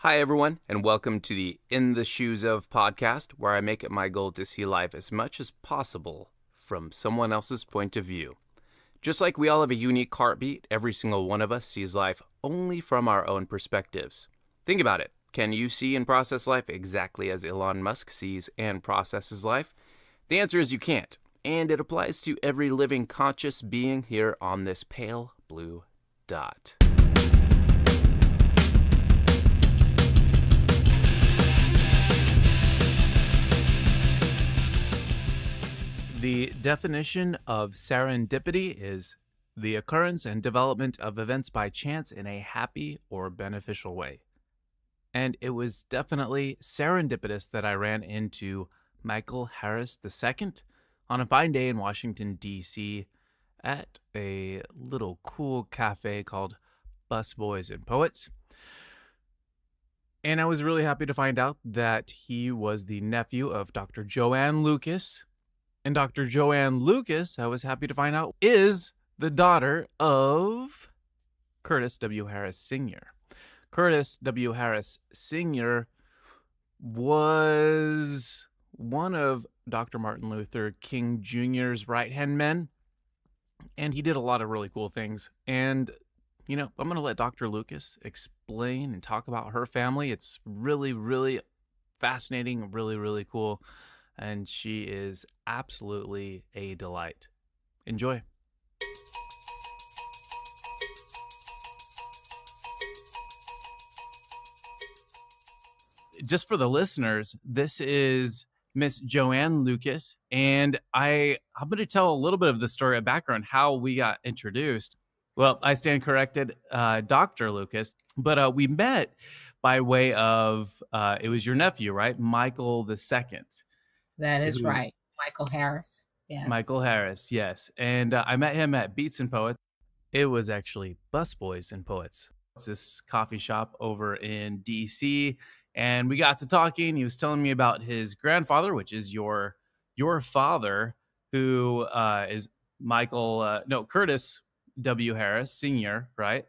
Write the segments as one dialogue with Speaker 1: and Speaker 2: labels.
Speaker 1: Hi, everyone, and welcome to the In the Shoes of podcast, where I make it my goal to see life as much as possible from someone else's point of view. Just like we all have a unique heartbeat, every single one of us sees life only from our own perspectives. Think about it. Can you see and process life exactly as Elon Musk sees and processes life? The answer is you can't, and it applies to every living conscious being here on this pale blue dot. The definition of serendipity is the occurrence and development of events by chance in a happy or beneficial way. And it was definitely serendipitous that I ran into Michael Harris II on a fine day in Washington, D.C. at a little cool cafe called Busboys and Poets. And I was really happy to find out that he was the nephew of Dr. Joanne Lucas. And Dr. Joanne Lucas, I was happy to find out, is the daughter of Curtis W. Harris Sr. Curtis W. Harris Sr. was one of Dr. Martin Luther King Jr.'s right-hand men, and he did a lot of really cool things. And, I'm going to let Dr. Lucas explain and talk about her family. It's really, really fascinating, really, really cool. And she is absolutely a delight. Enjoy. Just for the listeners, this is Miss Joanne Lucas, and I'm going to tell a little bit of the story, a background, how we got introduced. Well, I stand corrected, Dr. Lucas, but we met by way of, it was your nephew, right? Michael the Second.
Speaker 2: That is right. Michael Harris. Yes.
Speaker 1: Michael Harris, yes. And I met him at Beats and Poets. It was actually Busboys and Poets. It's this coffee shop over in D.C. And we got to talking. He was telling me about his grandfather, which is your father, who is Curtis W. Harris Sr., right?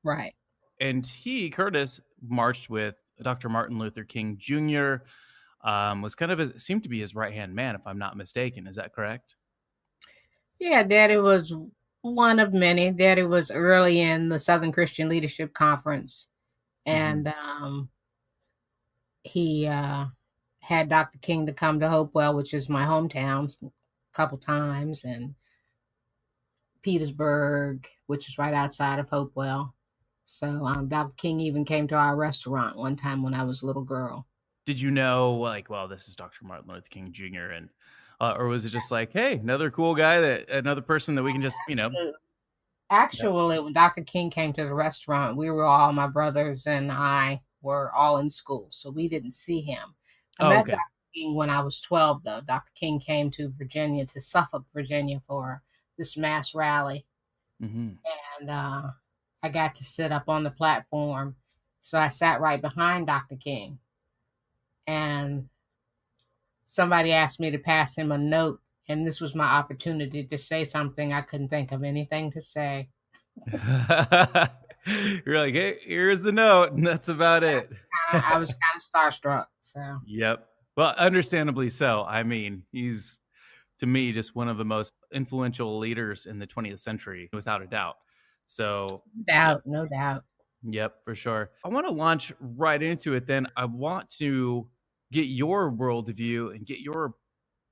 Speaker 2: Right.
Speaker 1: And Curtis, marched with Dr. Martin Luther King Jr., was seemed to be his right-hand man, if I'm not mistaken. Is that correct?
Speaker 2: Yeah, Daddy was one of many. Daddy was early in the Southern Christian Leadership Conference, and he had Dr. King to come to Hopewell, which is my hometown, a couple times, and Petersburg, which is right outside of Hopewell. So Dr. King even came to our restaurant one time when I was a little girl.
Speaker 1: Did you know, this is Dr. Martin Luther King Jr., and or was it just like, hey, another cool guy, another person that we can just,
Speaker 2: Actually, when Dr. King came to the restaurant, my brothers and I were all in school, so we didn't see him. I met Dr. King when I was 12, though. Dr. King came to Suffolk, Virginia, for this mass rally.
Speaker 1: Mm-hmm.
Speaker 2: And I got to sit up on the platform, so I sat right behind Dr. King. And somebody asked me to pass him a note, and this was my opportunity to say something. I couldn't think of anything to say.
Speaker 1: You're like, hey, here's the note, and that's about it.
Speaker 2: I was kind of starstruck. So.
Speaker 1: Yep. Well, understandably so. I mean, he's, to me, just one of the most influential leaders in the 20th century, without a doubt. So,
Speaker 2: no doubt.
Speaker 1: Yep, for sure. I want to launch right into it then. I want to get your worldview and get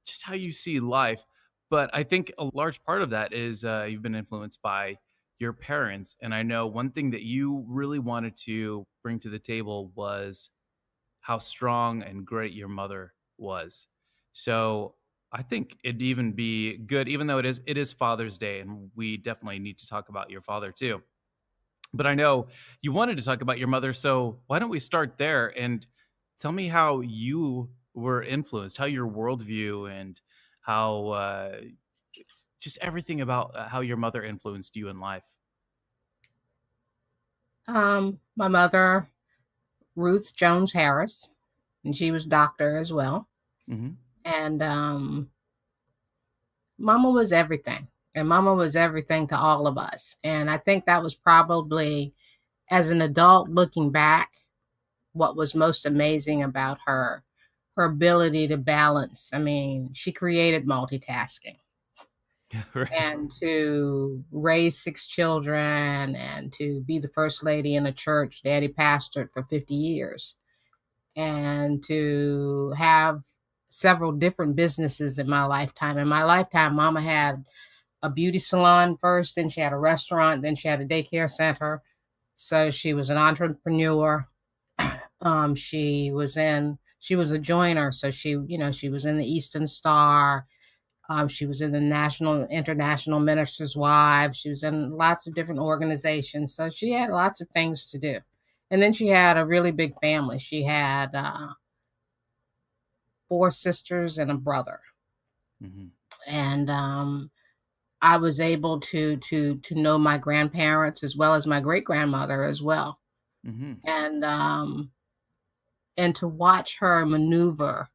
Speaker 1: just how you see life. But I think a large part of that is you've been influenced by your parents. And I know one thing that you really wanted to bring to the table was how strong and great your mother was. So I think it'd even be good, even though it is Father's Day, and we definitely need to talk about your father too. But I know you wanted to talk about your mother, so why don't we start there and tell me how you were influenced, how your worldview and how just everything about how your mother influenced you in life.
Speaker 2: My mother, Ruth Jones Harris, and she was a doctor as well.
Speaker 1: Mm-hmm.
Speaker 2: And Mama was everything. And Mama was everything to all of us. And I think that was probably, as an adult looking back, what was most amazing about her, her ability to balance. I mean, she created multitasking.
Speaker 1: Right.
Speaker 2: And to raise 6 children and to be the first lady in a church Daddy pastored for 50 years, and to have several different businesses in my lifetime. In my lifetime, Mama had a beauty salon first, then she had a restaurant, then she had a daycare center. So she was an entrepreneur. She was a joiner, so she was in the Eastern Star. She was in the National International Ministers' Wives. She was in lots of different organizations. So she had lots of things to do. And then she had a really big family. She had 4 sisters and a brother.
Speaker 1: Hmm.
Speaker 2: And I was able to know my grandparents as well as my great grandmother as well.
Speaker 1: Hmm.
Speaker 2: And to watch her maneuver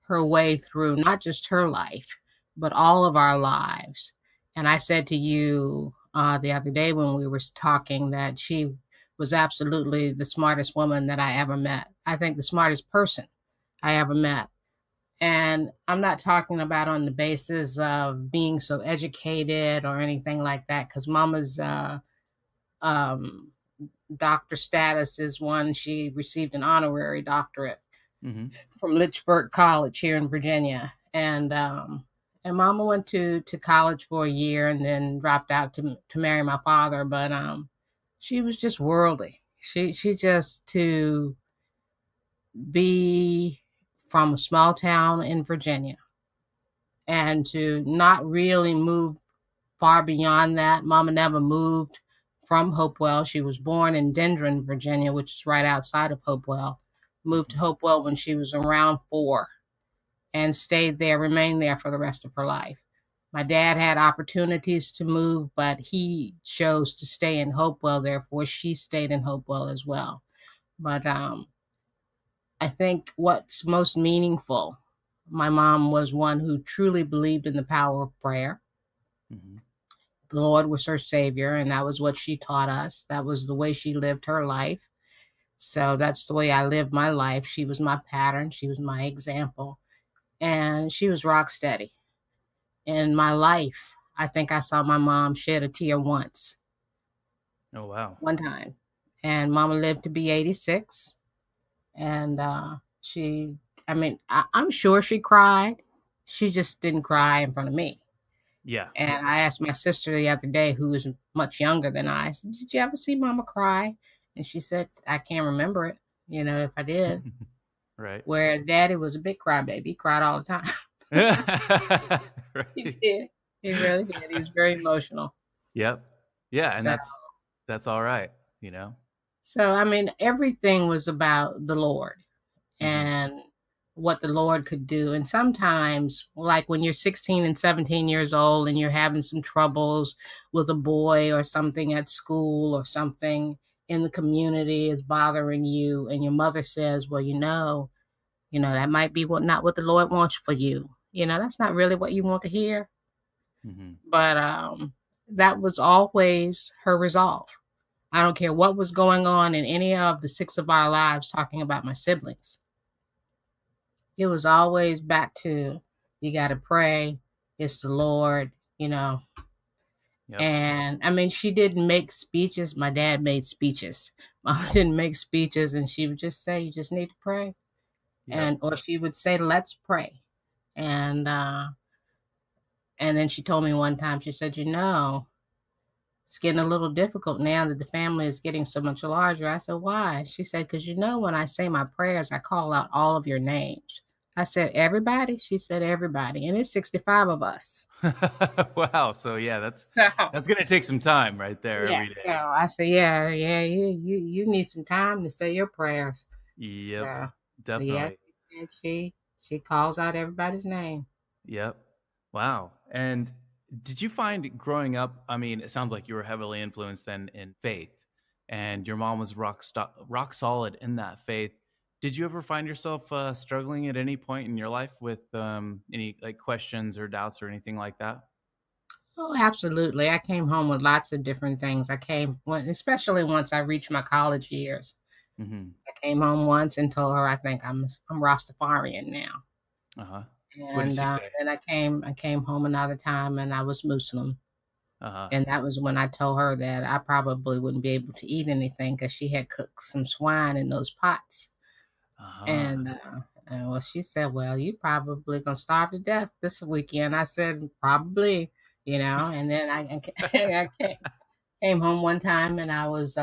Speaker 2: her way through not just her life, but all of our lives. And I said to you the other day when we were talking that she was absolutely the smartest woman that I ever met. I think the smartest person I ever met. And I'm not talking about on the basis of being so educated or anything like that, because Mama's um, doctor status is one. She received an honorary doctorate
Speaker 1: Hmm.
Speaker 2: from Litchburg College here in Virginia, and Mama went to college for a year and then dropped out to marry my father. But she was just worldly. She just to be from a small town in Virginia and to not really move far beyond that. Mama never moved from Hopewell. She was born in Dendron, Virginia, which is right outside of Hopewell. Moved to
Speaker 1: Hmm.
Speaker 2: Hopewell when she was around 4 and stayed there, remained there for the rest of her life. My dad had opportunities to move, but he chose to stay in Hopewell. Therefore, she stayed in Hopewell as well. But I think what's most meaningful, my mom was one who truly believed in the power of prayer.
Speaker 1: Hmm.
Speaker 2: The Lord was her savior, and that was what she taught us. That was the way she lived her life. So that's the way I lived my life. She was my pattern, she was my example, and she was rock steady. In my life, I think I saw my mom shed a tear
Speaker 1: Oh, wow.
Speaker 2: one time. And Mama lived to be 86. And I'm sure she cried. She just didn't cry in front of me.
Speaker 1: Yeah.
Speaker 2: And I asked my sister the other day, who is much younger than I said, "Did you ever see Mama cry?" And she said, "I can't remember it, if I did."
Speaker 1: Right.
Speaker 2: Whereas Daddy was a big crybaby. He cried all the time. He
Speaker 1: Right.
Speaker 2: did. He really did. He was very emotional.
Speaker 1: Yep. Yeah, and
Speaker 2: So,
Speaker 1: that's all right, you know?
Speaker 2: I mean, everything was about the Lord
Speaker 1: Mhm.
Speaker 2: and what the Lord could do. And sometimes, like when you're 16 and 17 years old and you're having some troubles with a boy or something at school or something in the community is bothering you, and your mother says, "Well, that might be not what the Lord wants for you." That's not really what you want to hear.
Speaker 1: Mhm.
Speaker 2: But that was always her resolve. I don't care what was going on in any of the 6 of our lives, talking about my siblings. It was always back to, you got to pray. It's the Lord, you know.
Speaker 1: Yep.
Speaker 2: And I mean, she didn't make speeches. My dad made speeches. Mom didn't make speeches, and she would just say, "You just need to pray,"
Speaker 1: Yep.
Speaker 2: or she would say, "Let's pray." And and then she told me one time, she said, "It's getting a little difficult now that the family is getting so much larger." I said, "Why?" She said, "Because when I say my prayers, I call out all of your names." I said, "Everybody?" She said, "Everybody." And it's 65 of us.
Speaker 1: Wow, so yeah,
Speaker 2: So,
Speaker 1: that's gonna take some time right there every
Speaker 2: yes. So
Speaker 1: day.
Speaker 2: I said, "Yeah, yeah, you need some time to say your prayers."
Speaker 1: Yep.
Speaker 2: So, yes,
Speaker 1: Definitely.
Speaker 2: she calls out everybody's name.
Speaker 1: Yep. Wow. And did you find growing up, I mean, it sounds like you were heavily influenced then in faith and your mom was rock solid in that faith. Did you ever find yourself struggling at any point in your life with any like questions or doubts or anything like that?
Speaker 2: Oh, absolutely. I came home with lots of different things. Especially once I reached my college years.
Speaker 1: Mhm.
Speaker 2: I came home once and told her I think I'm Rastafarian now.
Speaker 1: Uh-huh. What did
Speaker 2: And
Speaker 1: she say?
Speaker 2: then I came home another time and I was Muslim.
Speaker 1: Uh-huh.
Speaker 2: And that was when I told her that I probably wouldn't be able to eat anything because she had cooked some swine in those pots.
Speaker 1: Uh-huh.
Speaker 2: And well, she said, "Well, you probably gonna starve to death this weekend." I said, "Probably, you know." And then I came home one time and I was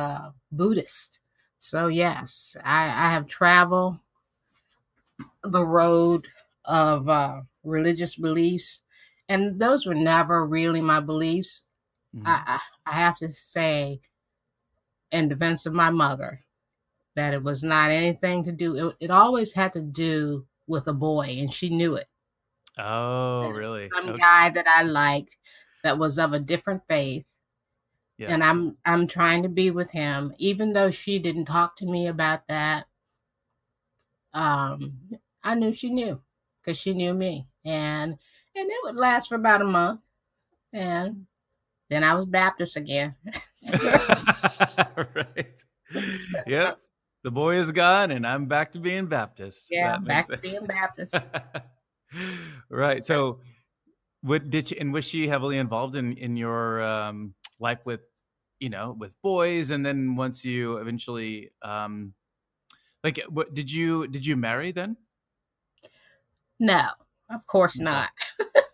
Speaker 2: Buddhist. So yes, I have traveled the road of religious beliefs, and those were never really my beliefs.
Speaker 1: Mhm.
Speaker 2: I have to say, in defense of my mother, that it was not anything to do. It always had to do with a boy, and she knew it.
Speaker 1: Oh,
Speaker 2: That it was
Speaker 1: really?
Speaker 2: some
Speaker 1: Okay.
Speaker 2: guy that I liked that was of a different faith,
Speaker 1: Yeah.
Speaker 2: and I'm trying to be with him, even though she didn't talk to me about that. Um, I knew she knew because she knew me, and it would last for about a month, and then I was Baptist again. so,
Speaker 1: Right.
Speaker 2: so,
Speaker 1: Yep. The boy is gone and I'm back to being Baptist.
Speaker 2: yeah,
Speaker 1: That makes
Speaker 2: back to
Speaker 1: sense.
Speaker 2: being Baptist.
Speaker 1: Right. So what did she, and was she heavily involved in your life with, with boys? And then once you eventually like what did you marry then?
Speaker 2: No, of course
Speaker 1: Okay.
Speaker 2: not.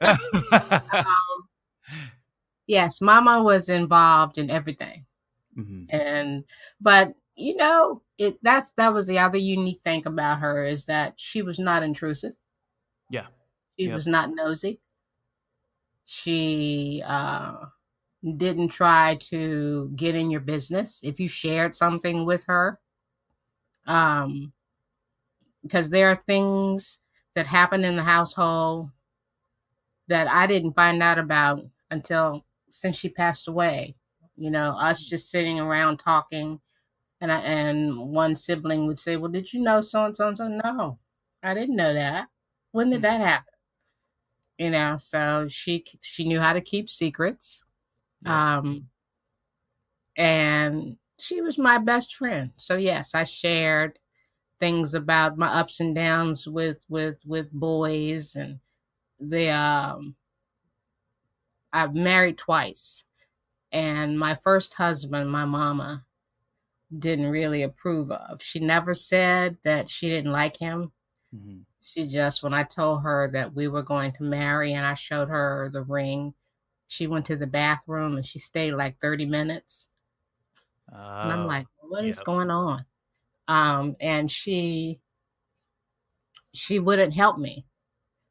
Speaker 2: Um, yes, Mama was involved in everything,
Speaker 1: Hmm.
Speaker 2: and but that was the other unique thing about her is that she was not intrusive.
Speaker 1: Yeah.
Speaker 2: She
Speaker 1: Yep.
Speaker 2: was not nosy. She didn't try to get in your business if you shared something with her. Um, because there are things that happen in the household that I didn't find out about until since she passed away. Us just sitting around talking, and one sibling would say, "Well, did you know so and so and so?" No, I didn't know that. When did
Speaker 1: Hmm.
Speaker 2: that happen? So she knew how to keep secrets.
Speaker 1: Yep.
Speaker 2: Um, and she was my best friend. So yes, I shared things about my ups and downs with boys, and the I've married twice, and my first husband, my mama didn't really approve of. She never said that she didn't like him.
Speaker 1: Hmm.
Speaker 2: She just, when I told her that we were going to marry and I showed her the ring, she went to the bathroom and she stayed like 30 minutes. And I'm
Speaker 1: Oh,
Speaker 2: like, what is
Speaker 1: yep.
Speaker 2: going on? And she wouldn't help me.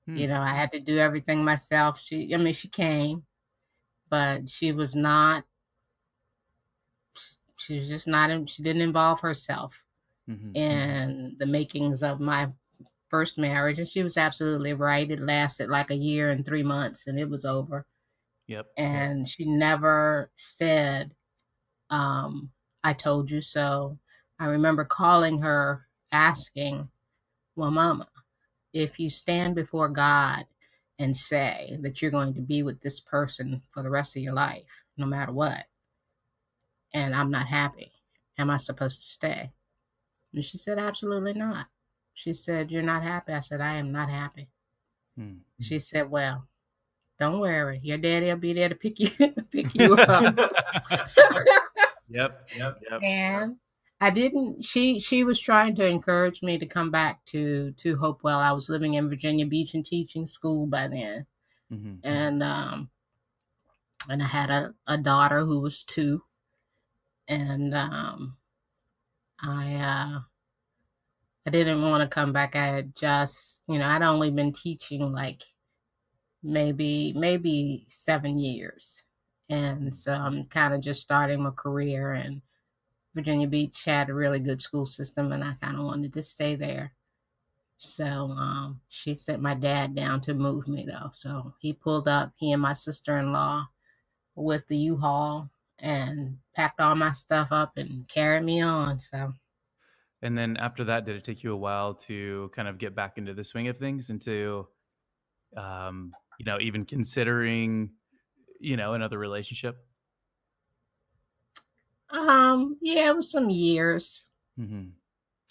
Speaker 1: Hmm.
Speaker 2: I had to do everything myself. She came, but she was just not, she didn't involve herself
Speaker 1: Hmm. Hmm.
Speaker 2: in the makings of my first marriage. And she was absolutely right. It lasted like a year and 3 months and it was over.
Speaker 1: Yep. Yep.
Speaker 2: And she never said, I told you so. I remember calling her asking, well, Mama, if you stand before God and say that you're going to be with this person for the rest of your life, no matter what, and I'm not happy, am I supposed to stay? And she said, absolutely not. She said, you're not happy. I said, I am not happy.
Speaker 1: Hmm.
Speaker 2: She said, well, don't worry. Your daddy will be there to pick you pick you up.
Speaker 1: Yep. Yep.
Speaker 2: And I didn't she was trying to encourage me to come back to Hopewell. I was living in Virginia Beach and teaching school by then.
Speaker 1: Hmm.
Speaker 2: And I had a daughter who was 2, and I I didn't want to come back. I had just, I'd only been teaching like maybe 7 years. And so I'm kind of just starting my career, and Virginia Beach had a really good school system and I kind of wanted to stay there. So she sent my dad down to move me though. So he pulled up, he and my sister-in-law with the U-Haul and packed all my stuff up and carried me on. So
Speaker 1: And then after that, did it take you a while to kind of get back into the swing of things, into even considering, another relationship?
Speaker 2: yeah, it was some years.
Speaker 1: Hmm.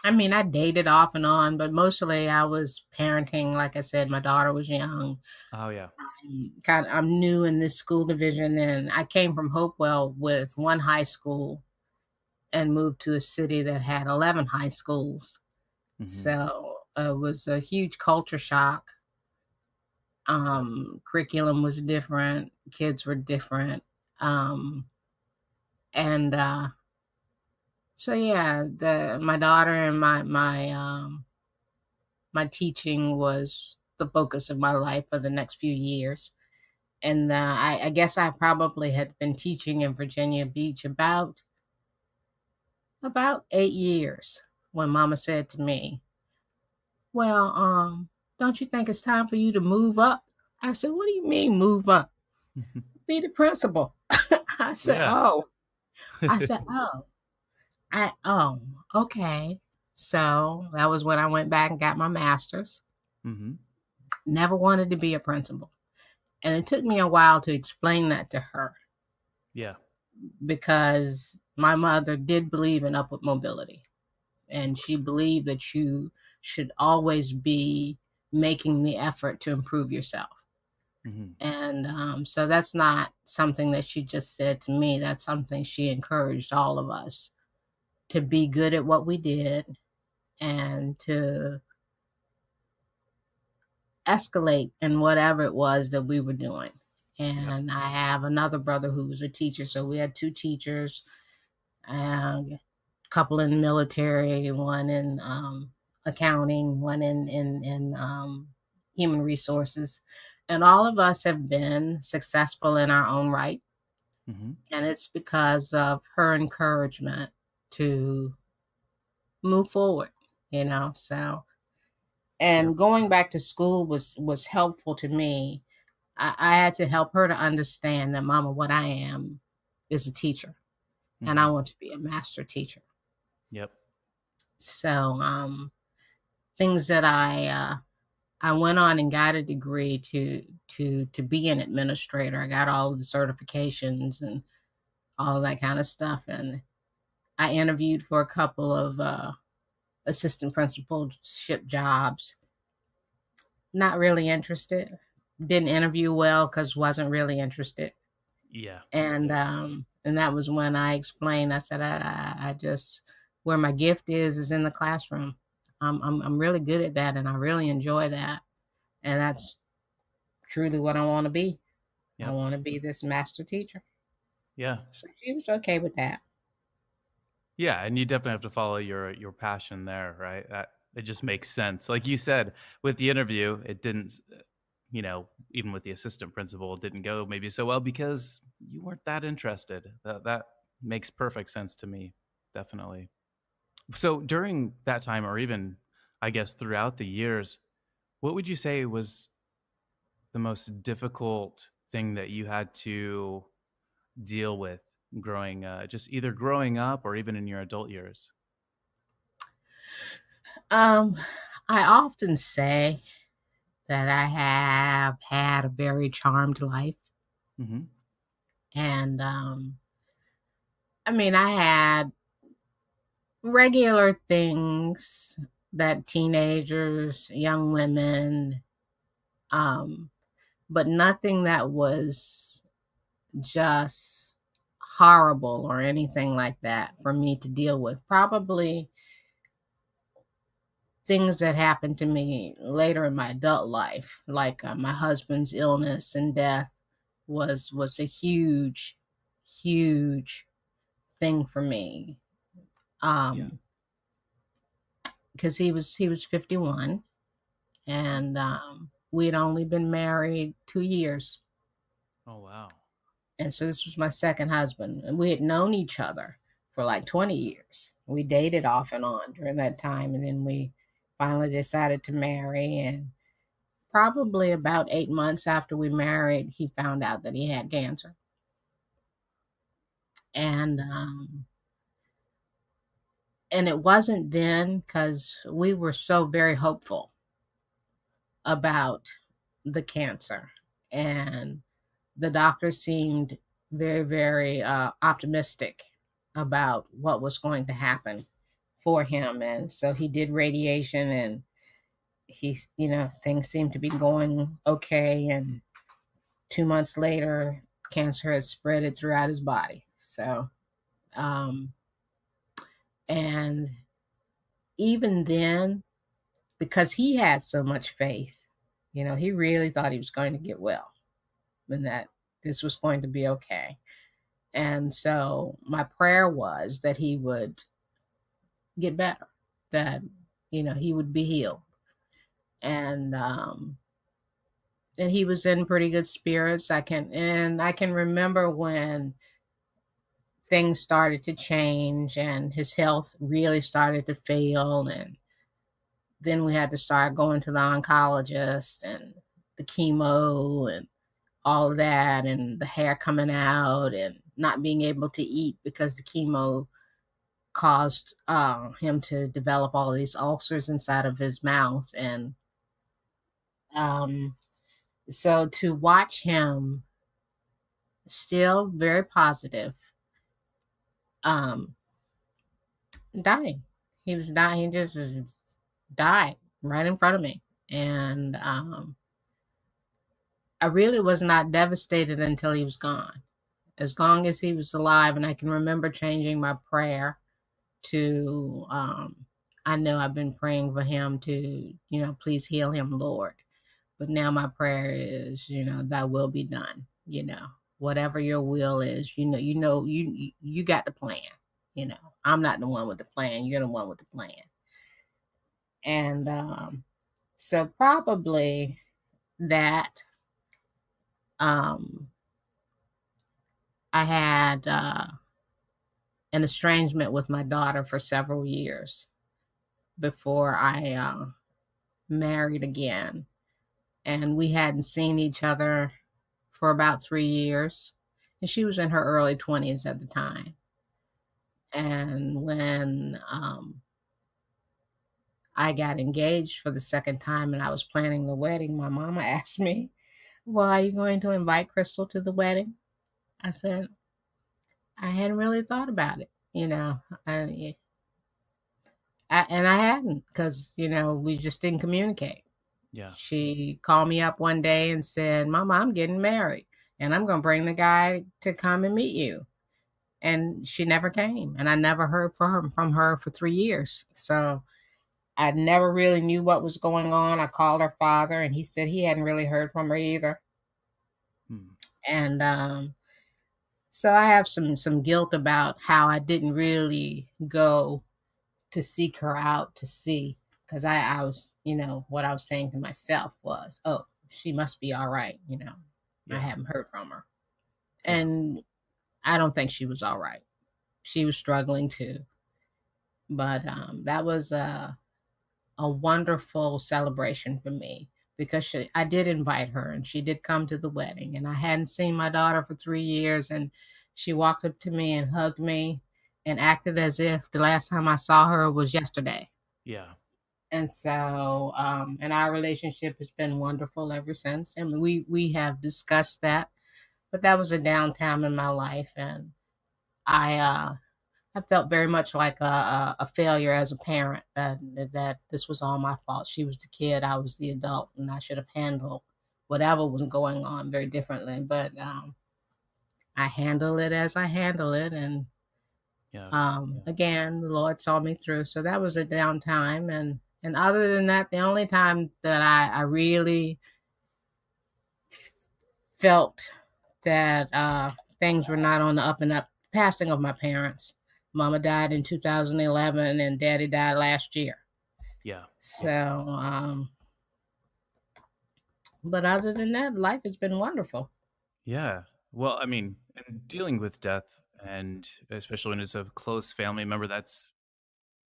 Speaker 2: I mean, I dated off and on, but mostly I was parenting. Like I said, my daughter was young.
Speaker 1: Oh yeah.
Speaker 2: I'm new in this school division, and I came from Hopewell with one high school and moved to a city that had 11 high schools.
Speaker 1: Hmm.
Speaker 2: So it was a huge culture shock.
Speaker 1: Yep.
Speaker 2: Curriculum was different, kids were different. Um, and so yeah, the my daughter and my teaching was the focus of my life for the next few years. And I guess I probably had been teaching in Virginia Beach about 8 years when Mama said to me, "Well, don't you think it's time for you to move up?" I said, "What do you mean move up? Be the principal." I said,
Speaker 1: Yeah.
Speaker 2: "Oh." I said, oh, okay." So that was when I went back and got my master's.
Speaker 1: Hmm.
Speaker 2: Never wanted to be a principal. And it took me a while to explain that to her
Speaker 1: Yeah.
Speaker 2: because my mother did believe in upward mobility. And she believed that you should always be making the effort to improve yourself.
Speaker 1: Hmm.
Speaker 2: And so that's not something that she just said to me. That's something she encouraged all of us to be good at what we did and to escalate in whatever it was that we were doing.
Speaker 1: Yep.
Speaker 2: And I have another brother who was a teacher. So we had two teachers, a couple in the military, one in accounting, one in human resources. And all of us have been successful in our own right.
Speaker 1: Hmm.
Speaker 2: And it's because of her encouragement to move forward, you know. So,
Speaker 1: Yep.
Speaker 2: and going back to school was helpful to me. I had to help her to understand that, Mama, what I am is a teacher, and I
Speaker 1: Hmm.
Speaker 2: want to be a master teacher.
Speaker 1: Yep.
Speaker 2: So things that I went on and got a degree to be an administrator. I got all of the certifications and all that kind of stuff, and I interviewed for a couple of assistant principalship jobs. Not really interested. Didn't interview well because wasn't really interested.
Speaker 1: Yeah. Yep.
Speaker 2: And that was when I explained. I said I just where my gift is in the classroom. I'm really good at that, and I really enjoy that. And that's truly what I want to be. I
Speaker 1: Yep.
Speaker 2: want to be this master teacher.
Speaker 1: Yeah.
Speaker 2: So she was okay with that.
Speaker 1: Yeah, and you definitely have to follow your passion there, right? That it just makes sense. Like you said, with the interview, it didn't, even with the assistant principal, it didn't go maybe so well because you weren't that interested. That makes perfect sense to me, definitely. So during that time, or even I guess throughout the years, what would you say was the most difficult thing that you had to deal with growing, just either growing up or even in your adult years?
Speaker 2: Um, I often say that I have had a very charmed life,
Speaker 1: Hmm.
Speaker 2: and I mean, I had regular things that teenagers, young women, um, but nothing that was just horrible or anything like that for me to deal with. Probably things that happened to me later in my adult life, like my husband's illness and death, was a huge thing for me.
Speaker 1: Yeah.
Speaker 2: Um, because he was 51, and we had only been married 2 years,
Speaker 1: Oh wow.
Speaker 2: and so this was my second husband, and we had known each other for like 20 years. We dated off and on during that time, and then we finally decided to marry. And probably about 8 months after we married, he found out that he had cancer. And and it wasn't then because we were so very hopeful about the cancer, and the doctor seemed very, very optimistic about what was going to happen. for him. And so he did radiation, and he's, things seem to be going okay. And 2 months later, cancer has spread throughout his body. So, um, and even then, because he had so much faith, he really thought he was going to get well and that this was going to be okay. And so my prayer was that he would get better, that, he would be healed. And, and he was in pretty good spirits. I can remember when things started to change and his health really started to fail, and then we had to start going to the oncologist and the chemo and all of that, and the hair coming out and not being able to eat because the chemo caused him to develop all these ulcers inside of his mouth. And um, so to watch him still very positive, um, dying. He was dying. He just died right in front of me. And I really was not devastated until he was gone. As long as he was alive, and I can remember changing my prayer to, I know I've been praying for him to, please heal him, Lord. But now my prayer is, thy will be done, whatever your will is, you got the plan, I'm not the one with the plan. You're the one with the plan. And so probably that, um, I had an estrangement with my daughter for several years before I married again. And we hadn't seen each other for about 3 years. And she was in her early 20s at the time. And when I got engaged for the second time and I was planning the wedding, my mama asked me, well, are you going to invite Crystal to the wedding? I said, I hadn't really thought about it, and I hadn't, because, we just didn't communicate.
Speaker 1: Yeah.
Speaker 2: She called me up one day and said, Mama, I'm getting married and I'm going to bring the guy to come and meet you. And she never came. And I never heard from her for 3 years. So I never really knew what was going on. I called her father and he said he hadn't really heard from her either.
Speaker 1: Hmm.
Speaker 2: And so I have some guilt about how I didn't really go to seek her out to see, because I was, what I was saying to myself was, oh, she must be all right. I
Speaker 1: Yeah.
Speaker 2: haven't heard from her.
Speaker 1: Yeah.
Speaker 2: And I don't think she was all right. She was struggling too. But that was a wonderful celebration for me, because I did invite her and she did come to the wedding. And I hadn't seen my daughter for 3 years. And she walked up to me and hugged me and acted as if the last time I saw her was yesterday.
Speaker 1: Yeah.
Speaker 2: And so, and our relationship has been wonderful ever since. And we have discussed that, but that was a downtime in my life. And I felt very much like a failure as a parent, that this was all my fault. She was the kid, I was the adult, and I should have handled whatever was going on very differently. But I handle it as I handle it. And
Speaker 1: Yeah.
Speaker 2: again, the Lord saw me through. So that was a downtime. And other than that, the only time that I really felt that things were not on the up and up, passing of my parents. Mama died in 2011 and daddy died last year.
Speaker 1: Yeah.
Speaker 2: So, but other than that, life has been wonderful.
Speaker 1: Yeah. Well, I mean, and dealing with death, and especially when it's a close family member, that's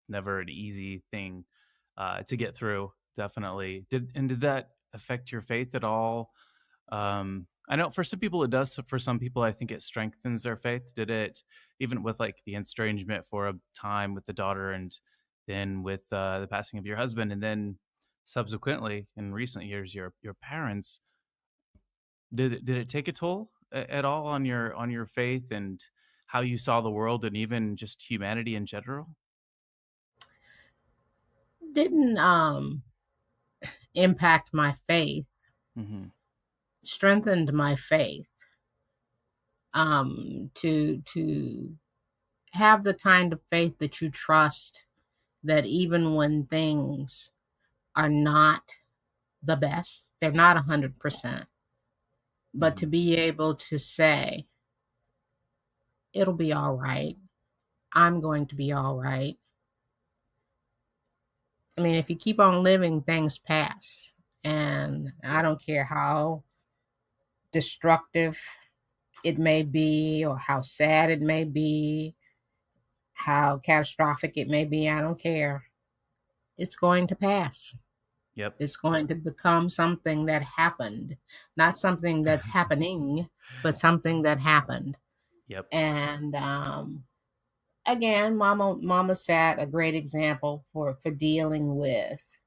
Speaker 1: never an easy thing to get through. Definitely. Did that affect your faith at all? I know for some people it does. For some people, I think it strengthens their faith. Did it, even with like the estrangement for a time with the daughter, and then with the passing of your husband, and then subsequently in recent years your parents? Did it take a toll at all on your faith and how you saw the world and even just humanity in general?
Speaker 2: didn't impact my faith,
Speaker 1: Mm-hmm.
Speaker 2: strengthened my faith, to have the kind of faith that you trust, that even when things are not the best, they're not 100%, but
Speaker 1: Mm-hmm.
Speaker 2: to be able to say, it'll be all right. I'm going to be all right. I mean, if you keep on living, things pass. And I don't care how destructive it may be, or how sad it may be, how catastrophic it may be. I don't care. It's going to pass.
Speaker 1: Yep.
Speaker 2: It's going to become something that happened, not something that's happening, but something that happened.
Speaker 1: Yep.
Speaker 2: And again, mama set a great example for dealing with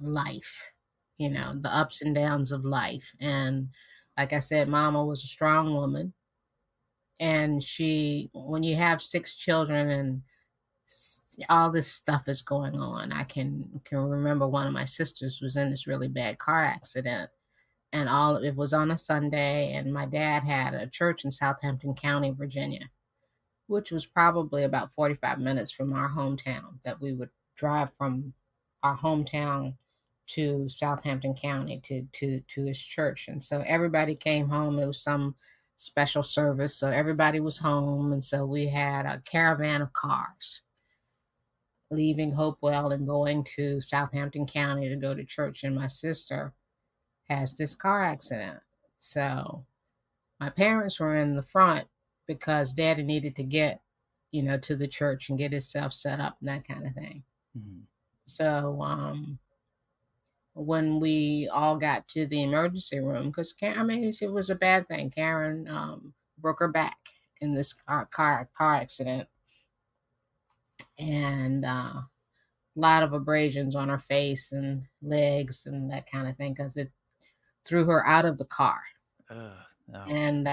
Speaker 2: life, the ups and downs of life. And like I said, mama was a strong woman. And when you have 6 children and all this stuff is going on, I can remember one of my sisters was in this really bad car accident, and it was on a Sunday, and my dad had a church in Southampton County, Virginia, which was probably about 45 minutes from our hometown, that we would drive from our hometown to Southampton County to his church. And so everybody came home. It was some special service, so everybody was home, and so we had a caravan of cars leaving Hopewell and going to Southampton County to go to church. And my sister has this car accident. So my parents were in the front because daddy needed to get, to the church and get himself set up and that kind of thing.
Speaker 1: Mm-hmm.
Speaker 2: So when we all got to the emergency room, because it was a bad thing. Karen broke her back in this car accident, and a lot of abrasions on her face and legs and that kind of thing, because it threw her out of the car.
Speaker 1: Ouch.
Speaker 2: And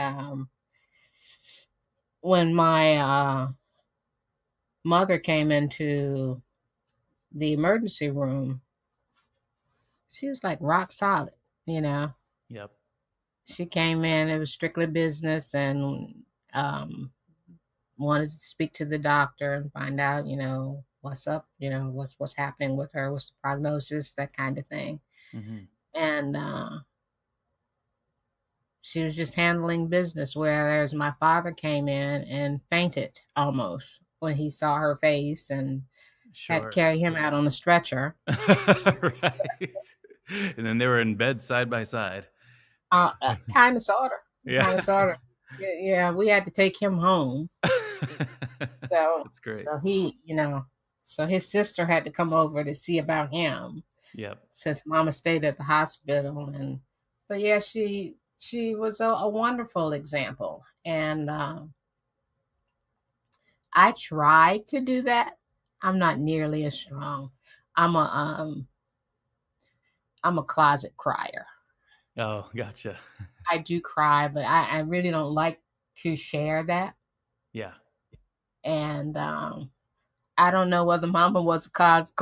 Speaker 2: when my mother came into the emergency room, she was like rock solid,
Speaker 1: Yep.
Speaker 2: She came in, it was strictly business, and wanted to speak to the doctor and find out, what's up, what's happening with her, what's the prognosis, that kind of thing.
Speaker 1: Mm-hmm.
Speaker 2: And she was just handling business, whereas my father came in and fainted almost when he saw her face, and had to
Speaker 1: Sure.
Speaker 2: carry him out on a stretcher.
Speaker 1: Right. And then they were in bed side by side.
Speaker 2: Kind of, sort of.
Speaker 1: Yeah.
Speaker 2: Kind of, sort of. Yeah, we had to take him home. So,
Speaker 1: That's great.
Speaker 2: so he, so his sister had to come over to see about him.
Speaker 1: Yep.
Speaker 2: Since mama stayed at the hospital. But yeah, she was a wonderful example. And I tried to do that. I'm not nearly as strong. I'm a closet crier.
Speaker 1: Oh, gotcha.
Speaker 2: I do cry, but I really don't like to share that.
Speaker 1: Yeah.
Speaker 2: And I don't know whether mama was a closet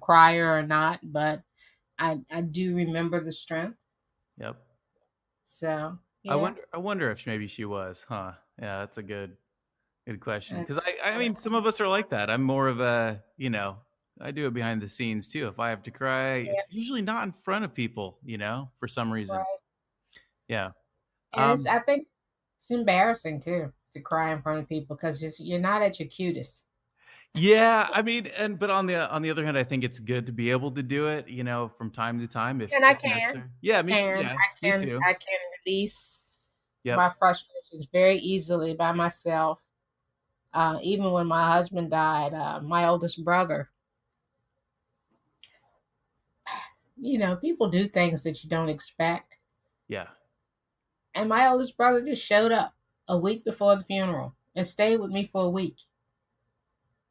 Speaker 2: crier or not, but I do remember the strength.
Speaker 1: Yep.
Speaker 2: So yeah.
Speaker 1: I wonder if maybe she was, huh? Yeah, that's a good question. Because I mean, some of us are like that. I'm more of a, I do it behind the scenes too. If I have to cry, it's usually not in front of people, for some reason.
Speaker 2: Right.
Speaker 1: Yeah.
Speaker 2: And I think it's embarrassing too to cry in front of people, because you're not at your cutest.
Speaker 1: Yeah, I mean, but on the other hand, I think it's good to be able to do it, from time to time if
Speaker 2: And I
Speaker 1: necessary.
Speaker 2: can.
Speaker 1: Yeah, me too. Yeah, me too.
Speaker 2: I can release
Speaker 1: Yep.
Speaker 2: my frustrations very easily by myself. Even when my husband died, my oldest brother, people do things that you don't expect.
Speaker 1: Yeah.
Speaker 2: And my oldest brother just showed up a week before the funeral and stayed with me for a week.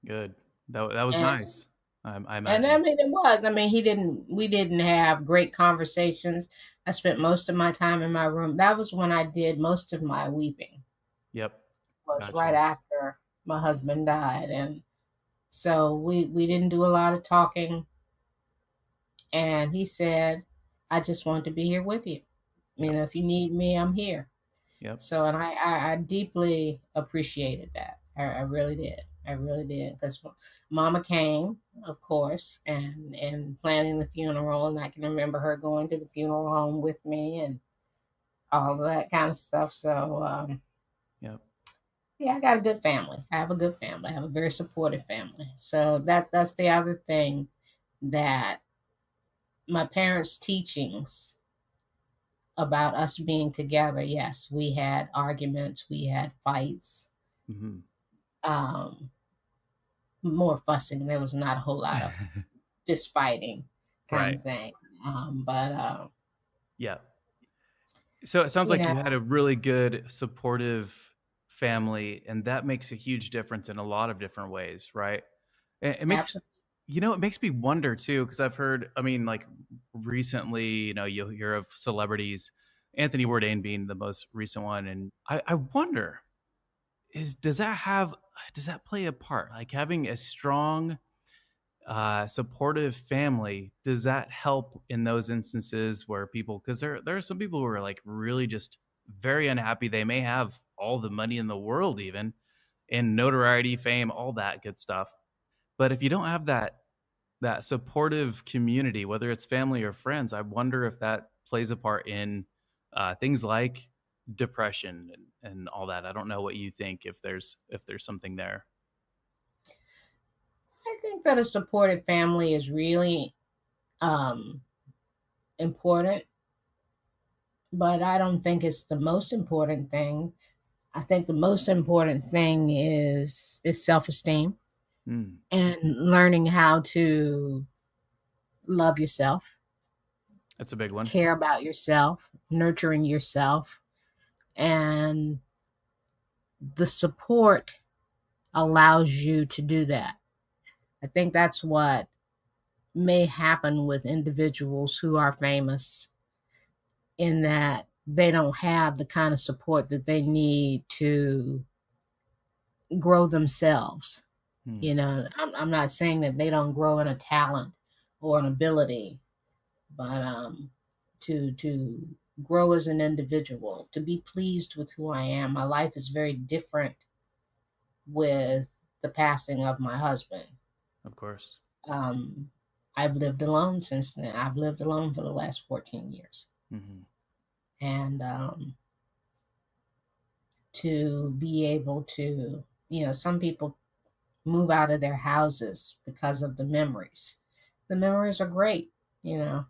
Speaker 1: Good. That was nice. I imagine.
Speaker 2: And I mean, it was. I mean, we didn't have great conversations. I spent most of my time in my room. That was when I did most of my weeping.
Speaker 1: Yep.
Speaker 2: Was
Speaker 1: Gotcha.
Speaker 2: right after my husband died. And So we didn't do a lot of talking, and he said, "I just want to be here with you. You
Speaker 1: Yep.
Speaker 2: know, if you need me, I'm here."
Speaker 1: Yep.
Speaker 2: So, and I deeply appreciated that. I really did. I really did, because Mama came, of course, and planning the funeral, and I can remember her going to the funeral home with me and all of that kind of stuff. So,
Speaker 1: Yep.
Speaker 2: yeah, I got a good family. I have a good family. I have a very supportive family. So that's the other thing, that my parents' teachings about us being together. Yes, we had arguments, we had fights,
Speaker 1: Hmm.
Speaker 2: um, more fussing. There was not a whole lot of fist fighting kind
Speaker 1: Right.
Speaker 2: of thing. But
Speaker 1: Yeah. So it sounds
Speaker 2: you
Speaker 1: like
Speaker 2: know,
Speaker 1: you had a really good supportive family, and that makes a huge difference in a lot of different ways, right? It makes,
Speaker 2: absolutely,
Speaker 1: it makes me wonder too, because I've heard, I mean, like recently, you'll hear of celebrities, Anthony Bourdain being the most recent one, and I wonder, does that play a part? Like having a strong, supportive family, does that help in those instances where people, because there are some people who are like really just very unhappy. They may have all the money in the world, even, and notoriety, fame, all that good stuff. But if you don't have that supportive community, whether it's family or friends, I wonder if that plays a part in things like depression and all that. I don't know what you think, if there's something there.
Speaker 2: I think that a supportive family is really um, important, but I don't think it's the most important thing. I think the most important thing is self esteem
Speaker 1: Mm,
Speaker 2: and learning how to love yourself,
Speaker 1: that's a big one.
Speaker 2: care about yourself, nurturing yourself, and the support allows you to do that. I think that's what may happen with individuals who are famous, in that they don't have the kind of support that they need to grow themselves.
Speaker 1: Mm,
Speaker 2: You know, I'm not saying that they don't grow in a talent or an ability, but to grow as an individual, to be pleased with who I am. My life is very different with the passing of my husband.
Speaker 1: of course.
Speaker 2: Um, I've lived alone since then. I've lived alone for the last 14 years.
Speaker 1: Hmm.
Speaker 2: And to be able to, some people move out of their houses because of the memories. The memories are great, you know.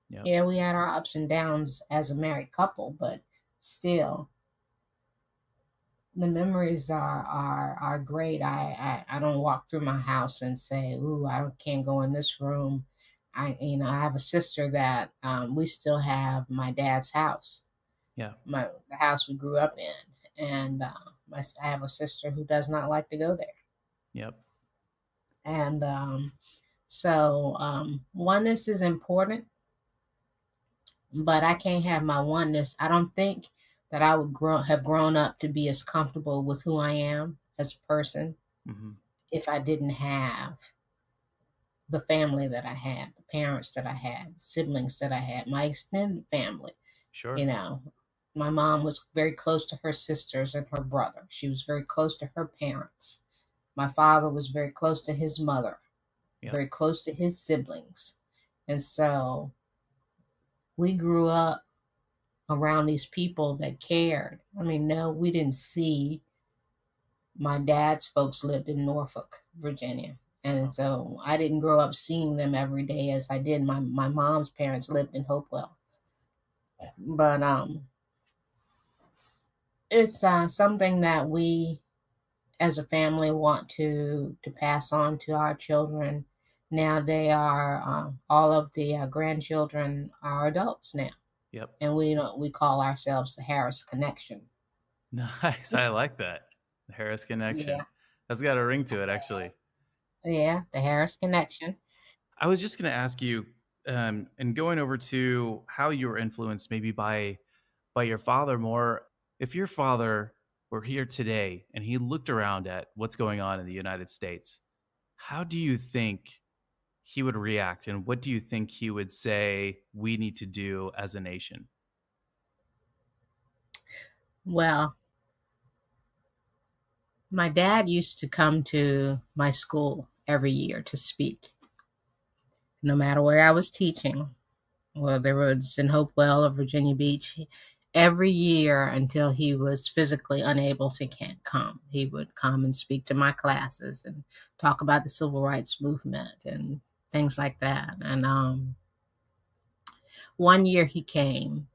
Speaker 1: Yep.
Speaker 2: Yeah, we had our ups and downs as a married couple, but still, the memories are great. I don't walk through my house and say, "Ooh, I can't go in this room." I have a sister that we still have my dad's house,
Speaker 1: Yeah.
Speaker 2: the house we grew up in, and I have a sister who does not like to go there,
Speaker 1: Yep.
Speaker 2: and so oneness is important, but I can't have my oneness. I don't think that I would have grown up to be as comfortable with who I am as a person
Speaker 1: Hmm.
Speaker 2: if I didn't have the family that I had, the parents that I had, siblings that I had, my extended family. You
Speaker 1: Sure.
Speaker 2: know, my mom was very close to her sisters and her brother. She was very close to her parents. My father was very close to his mother,
Speaker 1: Yep.
Speaker 2: very close to his siblings. And so we grew up around these people that cared. I mean, no, we didn't see, my dad's folks lived in Norfolk, Virginia. And
Speaker 1: Wow.
Speaker 2: so I didn't grow up seeing them every day as I did. My mom's parents lived in Hopewell. But it's something that we as a family want to pass on to our children. Now they are all of the grandchildren are adults now,
Speaker 1: Yep.
Speaker 2: and we call ourselves the Harris Connection.
Speaker 1: Nice. I like that. The Harris connection.
Speaker 2: Yeah,
Speaker 1: That's got a ring to it, actually.
Speaker 2: yeah, the Harris Connection.
Speaker 1: I was just going to ask you, and going over to how you were influenced maybe by your father more. If your father were here today and he looked around at what's going on in the United States, how do you think he would react, and what do you think he would say we need to do as a nation?
Speaker 2: Well, my dad used to come to my school every year to speak, no matter where I was teaching, whether it was in Hopewell or Virginia Beach. Every year until he was physically unable to can't come, he would come and speak to my classes and talk about the civil rights movement and things like that. And one year he came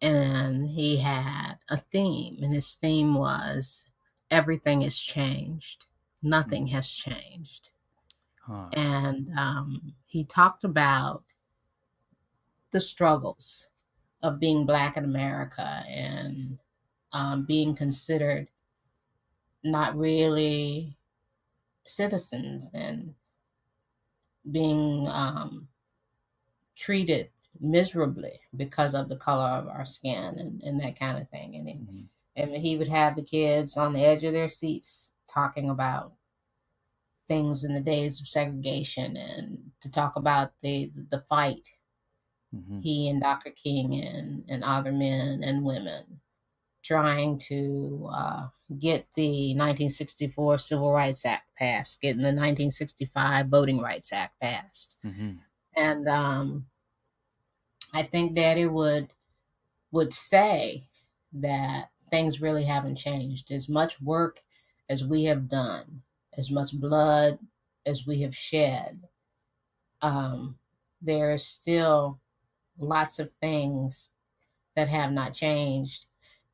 Speaker 2: and he had a theme, and his theme was everything has changed,
Speaker 1: Mm.
Speaker 2: nothing has changed.
Speaker 1: Huh.
Speaker 2: And he talked about the struggles of being Black in America and being considered not really citizens and being treated miserably because of the color of our skin and that kind of thing.
Speaker 1: Mhm.
Speaker 2: And he would have the kids on the edge of their seats talking about things in the days of segregation and to talk about the fight
Speaker 1: Mhm.
Speaker 2: he and Dr. King and other men and women trying to get the 1964 Civil Rights Act passed, getting the 1965 Voting Rights Act passed.
Speaker 1: Mhm.
Speaker 2: And I think Daddy would say that things really haven't changed. As much work as we have done, as much blood as we have shed, um, there is still lots of things that have not changed.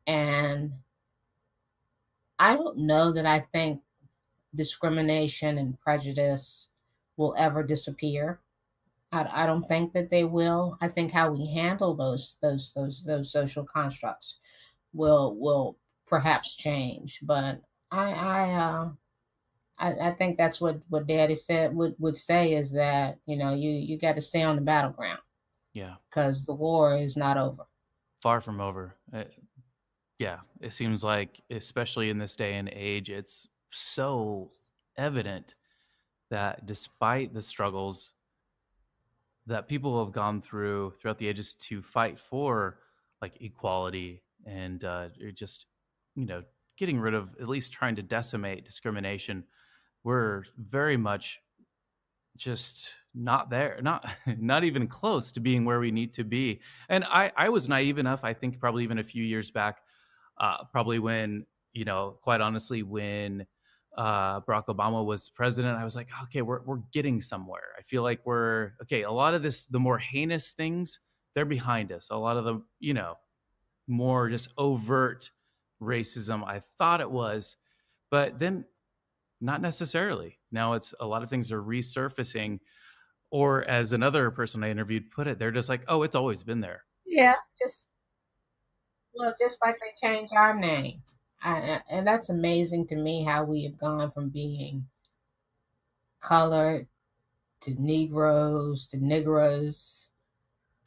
Speaker 2: And I don't know that I think discrimination and prejudice will ever disappear. I don't think that they will. I think how we handle those social constructs will perhaps change. But I think that's what Daddy said would say is that you got to stay on the battleground
Speaker 1: Yeah.
Speaker 2: because the war is not over.
Speaker 1: Far from over. Yeah, it seems like, especially in this day and age, it's so evident that despite the struggles that people have gone through throughout the ages to fight for like equality and just you know getting rid of, at least trying to decimate discrimination, we're very much just not there, not not even close to being where we need to be. And I was naive enough, I think probably even a few years back, probably when, quite honestly, when Barack Obama was president, I was like, okay, we're getting somewhere. I feel like we're okay. A lot of this, the more heinous things, they're behind us. A lot of the, more just overt racism, I thought it was, but then not necessarily. Now it's a lot of things are resurfacing, or as another person I interviewed put it, they're just like, oh, it's always been there.
Speaker 2: Yeah, just like they changed our name. And that's amazing to me how we have gone from being colored to Negroes to Negras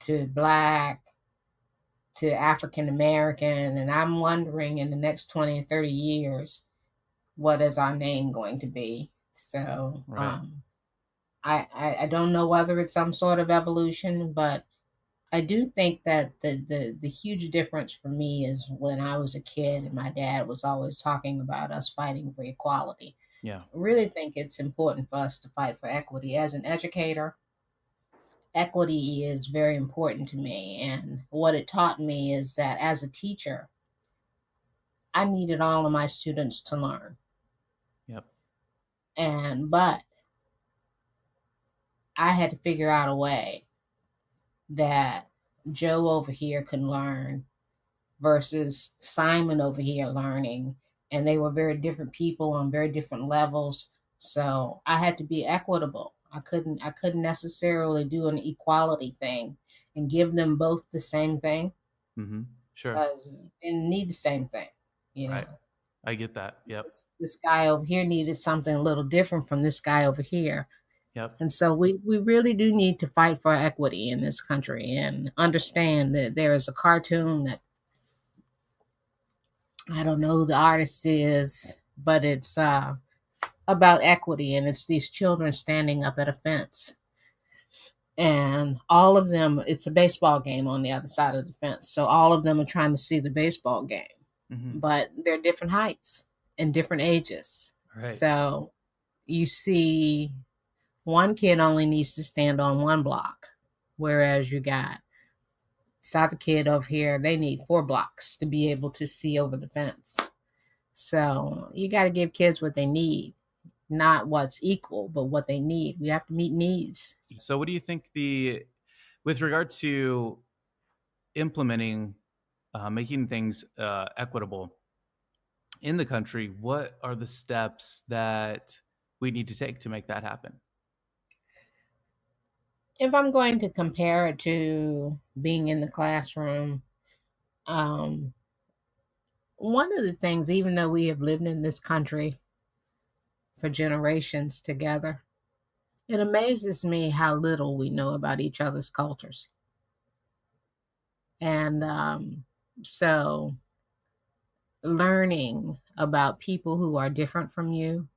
Speaker 2: to Black to African American. And I'm wondering in the next 20 and 30 years, what is our name going to be? So
Speaker 1: Right.
Speaker 2: I don't know whether it's some sort of evolution, but I do think that the huge difference for me is when I was a kid and my dad was always talking about us fighting for equality.
Speaker 1: Yeah.
Speaker 2: I really think it's important for us to fight for equity. As an educator, equity is very important to me. And what it taught me is that as a teacher, I needed all of my students to learn.
Speaker 1: Yep.
Speaker 2: But I had to figure out a way that Joe over here could learn versus Simon over here learning. And they were very different people on very different levels. So I had to be equitable. I couldn't necessarily do an equality thing and give them both the same thing
Speaker 1: Mm-hmm. Sure.
Speaker 2: because they need the same thing. You
Speaker 1: Right.
Speaker 2: know,
Speaker 1: I get that. Yep.
Speaker 2: this guy over here needed something a little different from this guy over here.
Speaker 1: Yep.
Speaker 2: And so we really do need to fight for equity in this country and understand that there is a cartoon that I don't know who the artist is, but it's about equity, and it's these children standing up at a fence, and all of them, it's a baseball game on the other side of the fence, so all of them are trying to see the baseball game,
Speaker 1: Hmm.
Speaker 2: but they're different heights and different ages.
Speaker 1: Right.
Speaker 2: So you see one kid only needs to stand on one block, whereas you got this other kid over here, they need 4 blocks to be able to see over the fence. So you got to give kids what they need, not what's equal, but what they need. We have to meet needs.
Speaker 1: So what do you think with regard to implementing, making things equitable in the country, what are the steps that we need to take to make that happen?
Speaker 2: If I'm going to compare it to being in the classroom, um, one of the things, even though we have lived in this country for generations together, it amazes me how little we know about each other's cultures. And so learning about people who are different from you,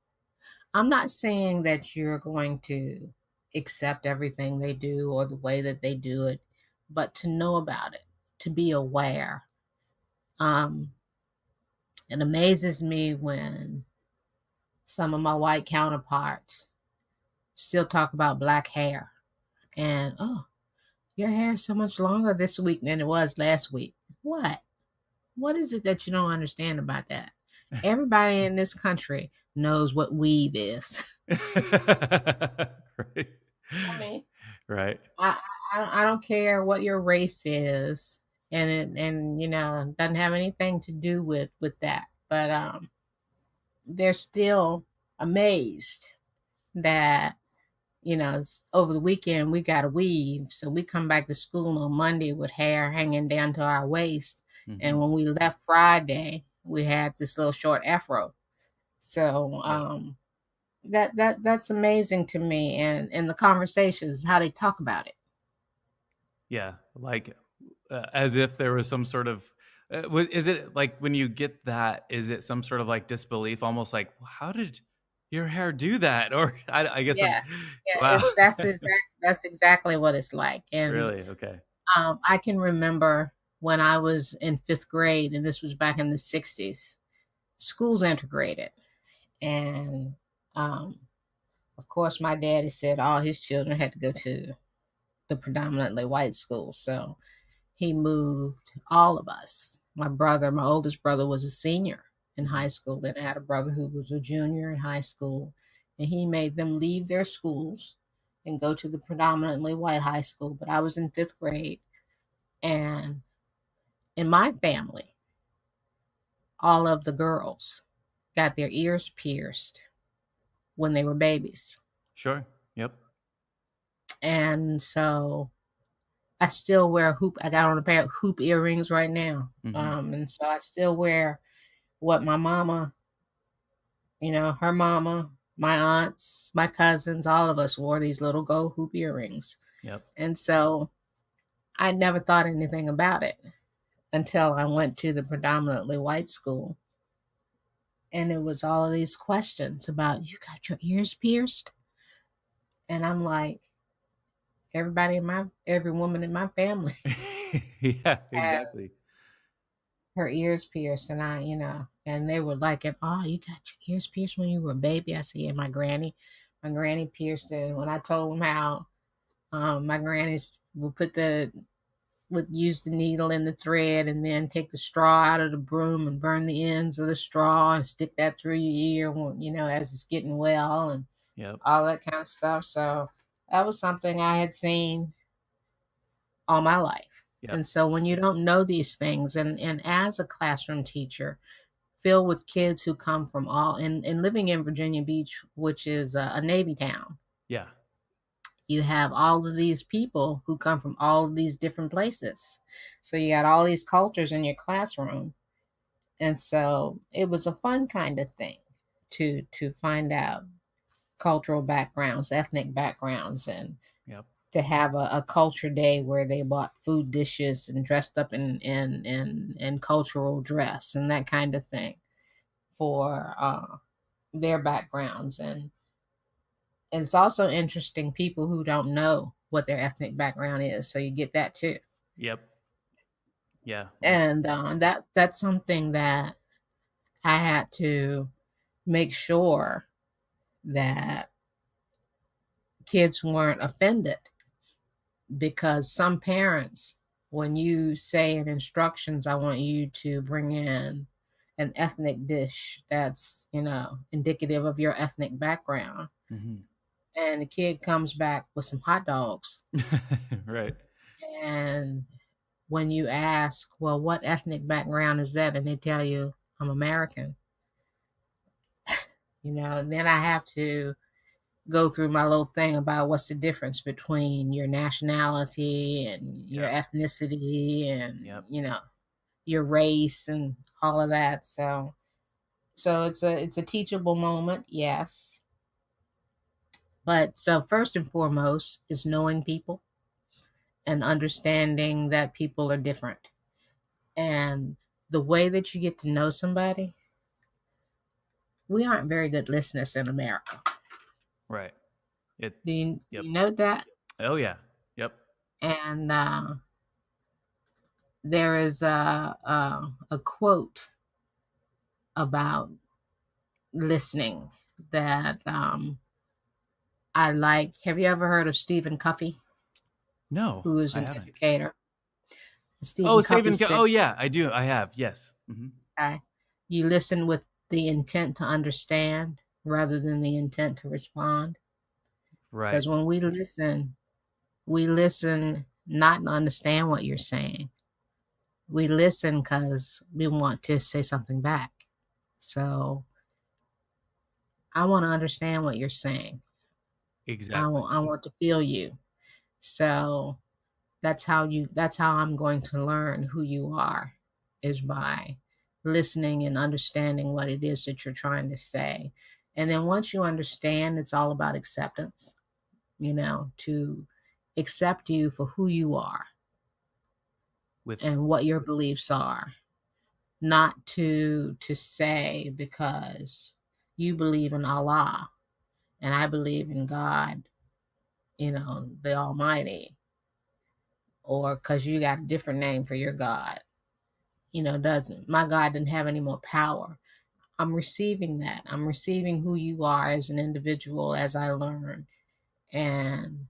Speaker 2: I'm not saying that you're going to accept everything they do or the way that they do it, but to know about it, to be aware. Um, it amazes me when some of my white counterparts still talk about black hair and, oh, your hair is so much longer this week than it was last week. What? What is it that you don't understand about that? Everybody in this country knows what weave is.
Speaker 1: Right.
Speaker 2: I mean,
Speaker 1: Right.
Speaker 2: I, I don't care what your race is, and doesn't have anything to do with that. But they're still amazed that over the weekend we got to weave, so we come back to school on Monday with hair hanging down to our waist, and
Speaker 1: Hmm.
Speaker 2: when we left Friday, we had this little short afro. So
Speaker 1: Yep.
Speaker 2: that's amazing to me, and the conversations, how they talk about it.
Speaker 1: Yeah. Like, as if there was some sort of, is it like when you get that, is it some sort of like disbelief, almost like, "Well, how did your hair do that?" Or I guess I'm,
Speaker 2: Yeah, yeah,
Speaker 1: wow.
Speaker 2: that's exactly what it's like. And
Speaker 1: Really? Okay.
Speaker 2: I can remember when I was in 5th grade, and this was back in the 60s, schools integrated. And um, of course, my daddy said all his children had to go to the predominantly white school. So he moved all of us. My oldest brother, was a senior in
Speaker 1: Hmm.
Speaker 2: high school. Then I had a brother who was a junior in high school. And he made them leave their schools and go to the predominantly white high school. But I was in 5th grade. And in my family, all of the girls got their ears pierced when they were babies.
Speaker 1: Sure. Yep.
Speaker 2: And so I still wear hoop. I got on a pair of hoop earrings right now.
Speaker 1: Hmm.
Speaker 2: And so I still wear what my mama, her mama, my aunts, my cousins, all of us wore these little gold hoop earrings.
Speaker 1: Yep.
Speaker 2: And so I never thought anything about it until I went to the predominantly white school. And it was all of these questions about, you got your ears pierced? And I'm like, every woman in my family
Speaker 1: Yeah,
Speaker 2: has
Speaker 1: exactly.
Speaker 2: her ears pierced. And and they were like, oh, you got your ears pierced when you were a baby? I said, yeah, my granny pierced it. And when I told them how my grannies would use the needle and the thread and then take the straw out of the broom and burn the ends of the straw and stick that through your ear as it's getting well and
Speaker 1: Yep.
Speaker 2: all that kind of stuff. So that was something I had seen all my life.
Speaker 1: Yep.
Speaker 2: And so when you don't know these things, and as a classroom teacher filled with kids who come from and living in Virginia Beach, which is a Navy town,
Speaker 1: Yeah.
Speaker 2: you have all of these people who come from all of these different places. So you got all these cultures in your classroom. And so it was a fun kind of thing to find out cultural backgrounds, ethnic backgrounds, and
Speaker 1: Yep.
Speaker 2: to have a culture day where they bought food dishes and dressed up in cultural dress and that kind of thing for their backgrounds. And it's also interesting people who don't know what their ethnic background is, so you get that too.
Speaker 1: Yep. Yeah.
Speaker 2: And that's something that I had to make sure that kids weren't offended, because some parents, when you say in instructions, I want you to bring in an ethnic dish that's, indicative of your ethnic background,
Speaker 1: Mhm.
Speaker 2: and the kid comes back with some hot dogs.
Speaker 1: Right.
Speaker 2: And when you ask, well, what ethnic background is that? And they tell you, I'm American, and then I have to go through my little thing about what's the difference between your nationality and your
Speaker 1: Yep.
Speaker 2: ethnicity and,
Speaker 1: Yep.
Speaker 2: your race and all of that. So it's a teachable moment, yes. But so first and foremost is knowing people and understanding that people are different. And the way that you get to know somebody, we aren't very good listeners in America.
Speaker 1: Right. It.
Speaker 2: Do you,
Speaker 1: Yep.
Speaker 2: you know that?
Speaker 1: Oh yeah. Yep.
Speaker 2: And there is a quote about listening that I like. Have you ever heard of Stephen Covey,
Speaker 1: No,
Speaker 2: who is
Speaker 1: I
Speaker 2: an
Speaker 1: haven't.
Speaker 2: educator?
Speaker 1: Oh,
Speaker 2: Stephen Covey
Speaker 1: saving.
Speaker 2: said,
Speaker 1: Oh yeah, I do. I have. Yes. Hmm.
Speaker 2: you listen with the intent to understand rather than the intent to respond. Because
Speaker 1: Right.
Speaker 2: when we listen not to understand what you're saying. We listen because we want to say something back. So I want to understand what you're saying.
Speaker 1: Exactly.
Speaker 2: I want to feel you. So that's how I'm going to learn who you are, is by listening and understanding what it is that you're trying to say. And then once you understand, it's all about acceptance, to accept you for who you are
Speaker 1: With.
Speaker 2: and what your beliefs are, not to say because you believe in Allah and I believe in God, the Almighty, or because you got a different name for your God. Doesn't my God didn't have any more power. I'm receiving that. I'm receiving who you are as an individual as I learn. And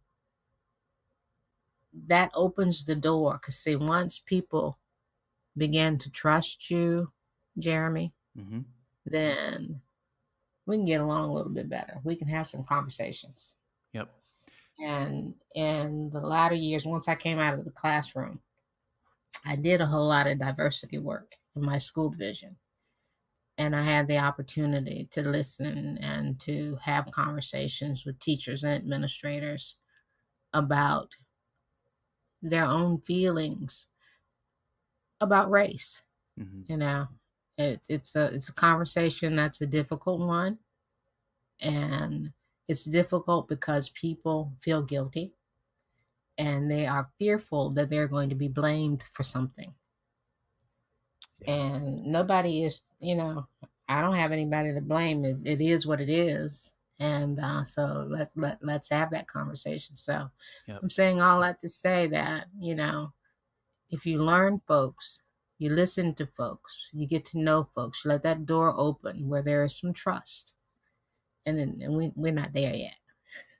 Speaker 2: that opens the door. Because, see, once people begin to trust you, Jeremy,
Speaker 1: Hmm.
Speaker 2: then we can get along a little bit better. We can have some conversations.
Speaker 1: Yep.
Speaker 2: And in the latter years, once I came out of the classroom, I did a whole lot of diversity work in my school division. And I had the opportunity to listen and to have conversations with teachers and administrators about their own feelings about race.
Speaker 1: Hmm.
Speaker 2: You know, it's a conversation that's a difficult one, and it's difficult because people feel guilty and they are fearful that they're going to be blamed for something.
Speaker 1: Yeah.
Speaker 2: And nobody is, I don't have anybody to blame. It is what it is. And so let's have that conversation. So
Speaker 1: Yep.
Speaker 2: I'm saying all that to say that, if you learn folks, you listen to folks, you get to know folks, you let that door open where there is some trust. And we're not there yet.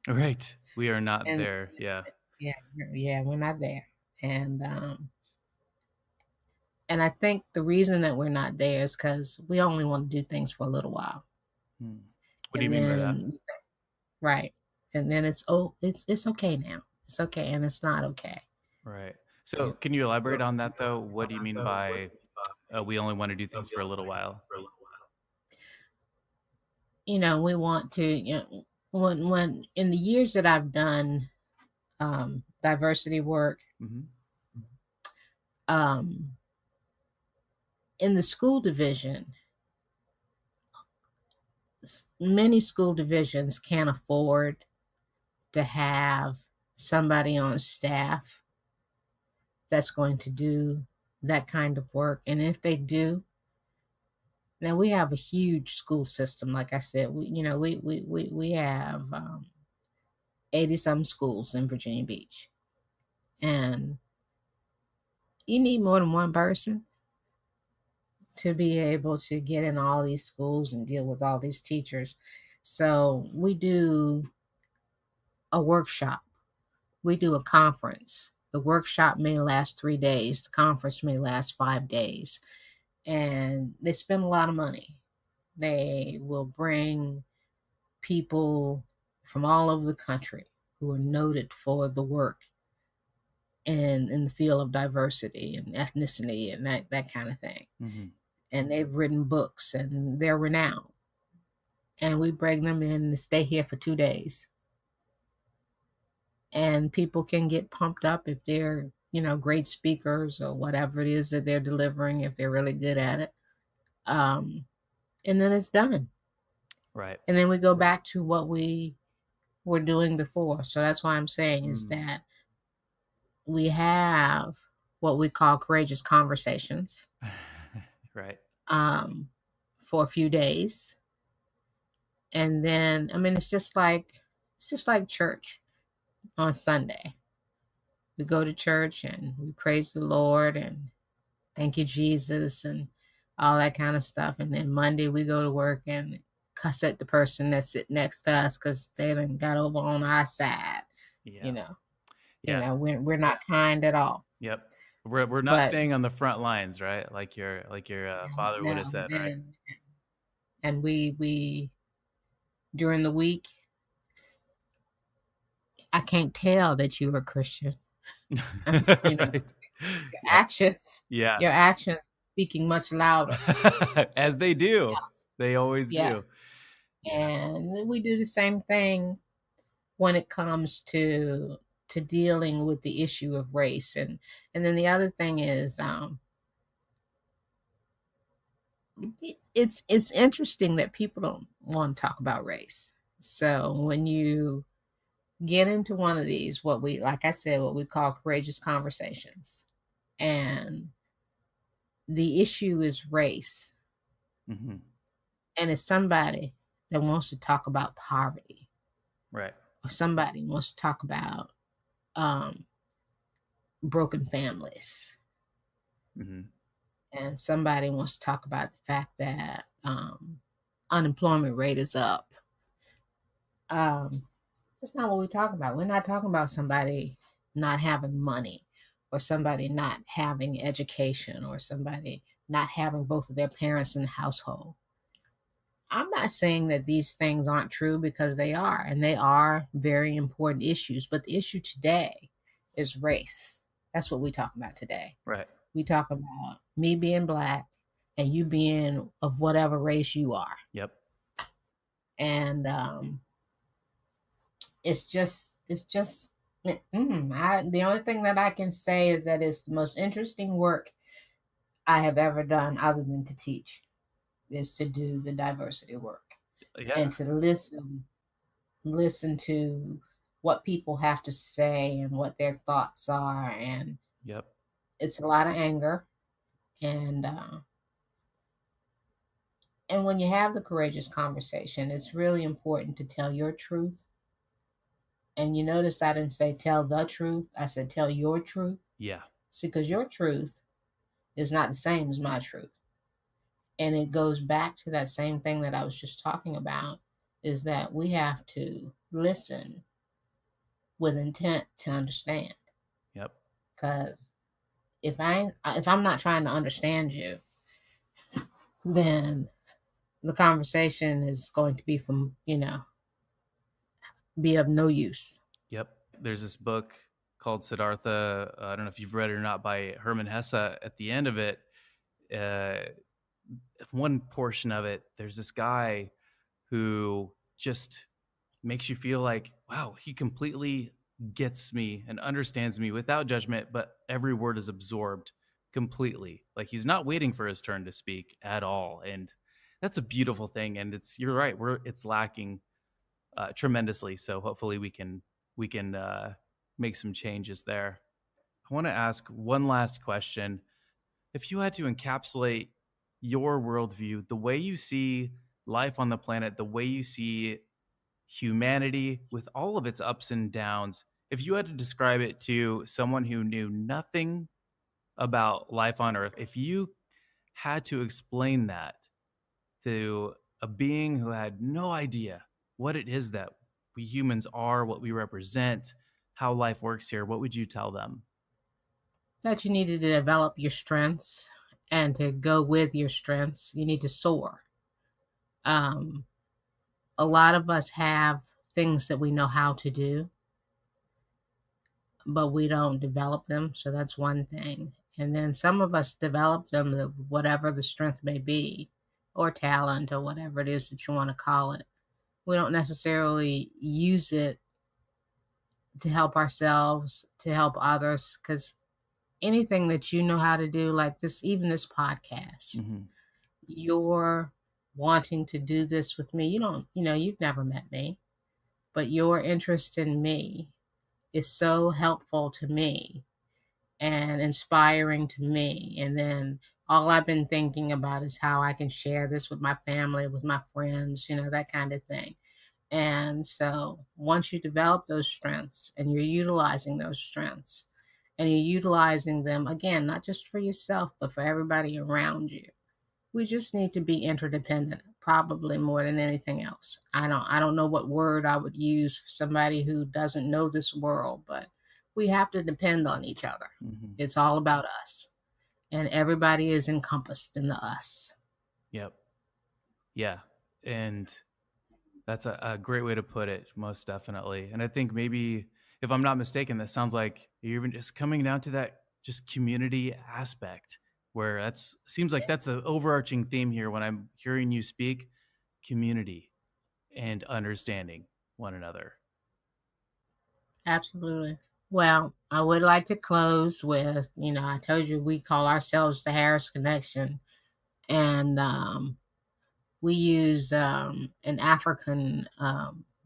Speaker 1: Right. We are not
Speaker 2: And
Speaker 1: there. Yeah.
Speaker 2: yeah, yeah, we're not there. And I think the reason that we're not there is because we only want to do things for a little while.
Speaker 1: Hmm. What do you
Speaker 2: And
Speaker 1: mean by that?
Speaker 2: then, right. And then it's okay now. It's okay. And it's not okay.
Speaker 1: Right.
Speaker 2: Yeah.
Speaker 1: So, can you elaborate on that though? What do you mean by we only want to do things for a little while?
Speaker 2: We want to, when in the years that I've done diversity work,
Speaker 1: Hmm.
Speaker 2: um, in the school division, many school divisions can't afford to have somebody on staff that's going to do that kind of work. And if they do, Now we have a huge school system. Like I said, we have 80 some schools in Virginia Beach, and you need more than one person to be able to get in all these schools and deal with all these teachers. So we do a workshop, we do a conference. The workshop may last 3 days, the conference may last 5 days, and they spend a lot of money. They will bring people from all over the country who are noted for the work in the field of diversity and ethnicity and that kind of thing.
Speaker 1: Mm-hmm.
Speaker 2: And they've written books and they're renowned. And we bring them in to stay here for 2 days. And people can get pumped up if they're, great speakers or whatever it is that they're delivering, if they're really good at it. And then it's done.
Speaker 1: Right.
Speaker 2: And then we go back to what we were doing before. So that's why I'm saying is
Speaker 1: Mm.
Speaker 2: that we have what we call courageous conversations
Speaker 1: Right.
Speaker 2: for a few days. And then, it's just like church on Sunday. We go to church and we praise the Lord and thank you, Jesus, and all that kind of stuff. And then Monday we go to work and cuss at the person that's sitting next to us because they done got over on our side.
Speaker 1: Yeah.
Speaker 2: Yeah. We're not kind at all.
Speaker 1: Yep. We're not
Speaker 2: But
Speaker 1: staying on the front lines, right? Like your father would
Speaker 2: no,
Speaker 1: have said, right?
Speaker 2: and we during the week, I can't tell that you're a Christian.
Speaker 1: Right. Yep.
Speaker 2: Actions,
Speaker 1: Yeah.
Speaker 2: your actions speaking much louder.
Speaker 1: As they do.
Speaker 2: Yes.
Speaker 1: They always
Speaker 2: Yes.
Speaker 1: do. Yeah.
Speaker 2: And we do the same thing when it comes to dealing with the issue of race. And then the other thing is, it's interesting that people don't want to talk about race. So when you get into one of these, what we call courageous conversations, and the issue is race,
Speaker 1: Mm-hmm.
Speaker 2: and it's somebody that wants to talk about poverty,
Speaker 1: Right.
Speaker 2: or somebody wants to talk about broken families,
Speaker 1: Mm-hmm.
Speaker 2: and somebody wants to talk about the fact that unemployment rate is up. That's not what we're talking about. We're not talking about somebody not having money, or somebody not having education, or somebody not having both of their parents in the household. I'm not saying that these things aren't true, because they are, and they are very important issues. But the issue today is race. That's what we talk about today.
Speaker 1: Right.
Speaker 2: We talk about me being Black and you being of whatever race you are.
Speaker 1: Yep.
Speaker 2: And it's just the only thing that I can say is that it's the most interesting work I have ever done, other than to teach, is to do the diversity work.
Speaker 1: Yeah.
Speaker 2: And to listen to what people have to say and what their thoughts are. And
Speaker 1: Yep.
Speaker 2: it's a lot of anger. And when you have the courageous conversation, it's really important to tell your truth. And you notice I didn't say tell the truth. I said tell your truth.
Speaker 1: Yeah.
Speaker 2: See, because your truth is not the same as my truth. And it goes back to that same thing that I was just talking about, is that we have to listen with intent to understand.
Speaker 1: Yep.
Speaker 2: Because if I'm not trying to understand you, then the conversation is going to be be of no use.
Speaker 1: Yep. There's this book called Siddhartha. I don't know if you've read it or not, by Hermann Hesse. At the end of it, one portion of it, there's this guy who just makes you feel like, wow, he completely gets me and understands me without judgment, but every word is absorbed completely. Like he's not waiting for his turn to speak at all. And that's a beautiful thing. And you're right, it's lacking tremendously. So hopefully we can make some changes there. I want to ask one last question. If you had to encapsulate your worldview, the way you see life on the planet, the way you see humanity with all of its ups and downs. If you had to describe it to someone who knew nothing about life on Earth, if you had to explain that to a being who had no idea what it is that we humans are, what we represent, how life works here, what would you tell them?
Speaker 2: That you need to develop your strengths, and to go with your strengths, you need to soar. Um, a lot of us have things that we know how to do, but we don't develop them. So that's one thing. And then some of us develop them, whatever the strength may be, or talent, or whatever it is that you want to call it. We don't necessarily use it to help ourselves, to help others, because anything that you know how to do, like this, even this podcast,
Speaker 1: Mm-hmm.
Speaker 2: you're wanting to do this with me. You've never met me, but your interest in me is so helpful to me and inspiring to me. And then all I've been thinking about is how I can share this with my family, with my friends, that kind of thing. And so once you develop those strengths and you're utilizing those strengths, and you're utilizing them again, not just for yourself, but for everybody around you. We just need to be interdependent, probably more than anything else. I don't know what word I would use for somebody who doesn't know this world, but we have to depend on each other.
Speaker 1: Mm-hmm.
Speaker 2: It's all about us. And everybody is encompassed in the us.
Speaker 1: Yep. Yeah. And that's a great way to put it, most definitely. And I think maybe, if I'm not mistaken, that sounds like you're even just coming down to that just community aspect, where that's seems like that's the overarching theme here when I'm hearing you speak: community and understanding one another.
Speaker 2: Absolutely. Well, I would like to close with, I told you we call ourselves the Harris Connection. And we use an African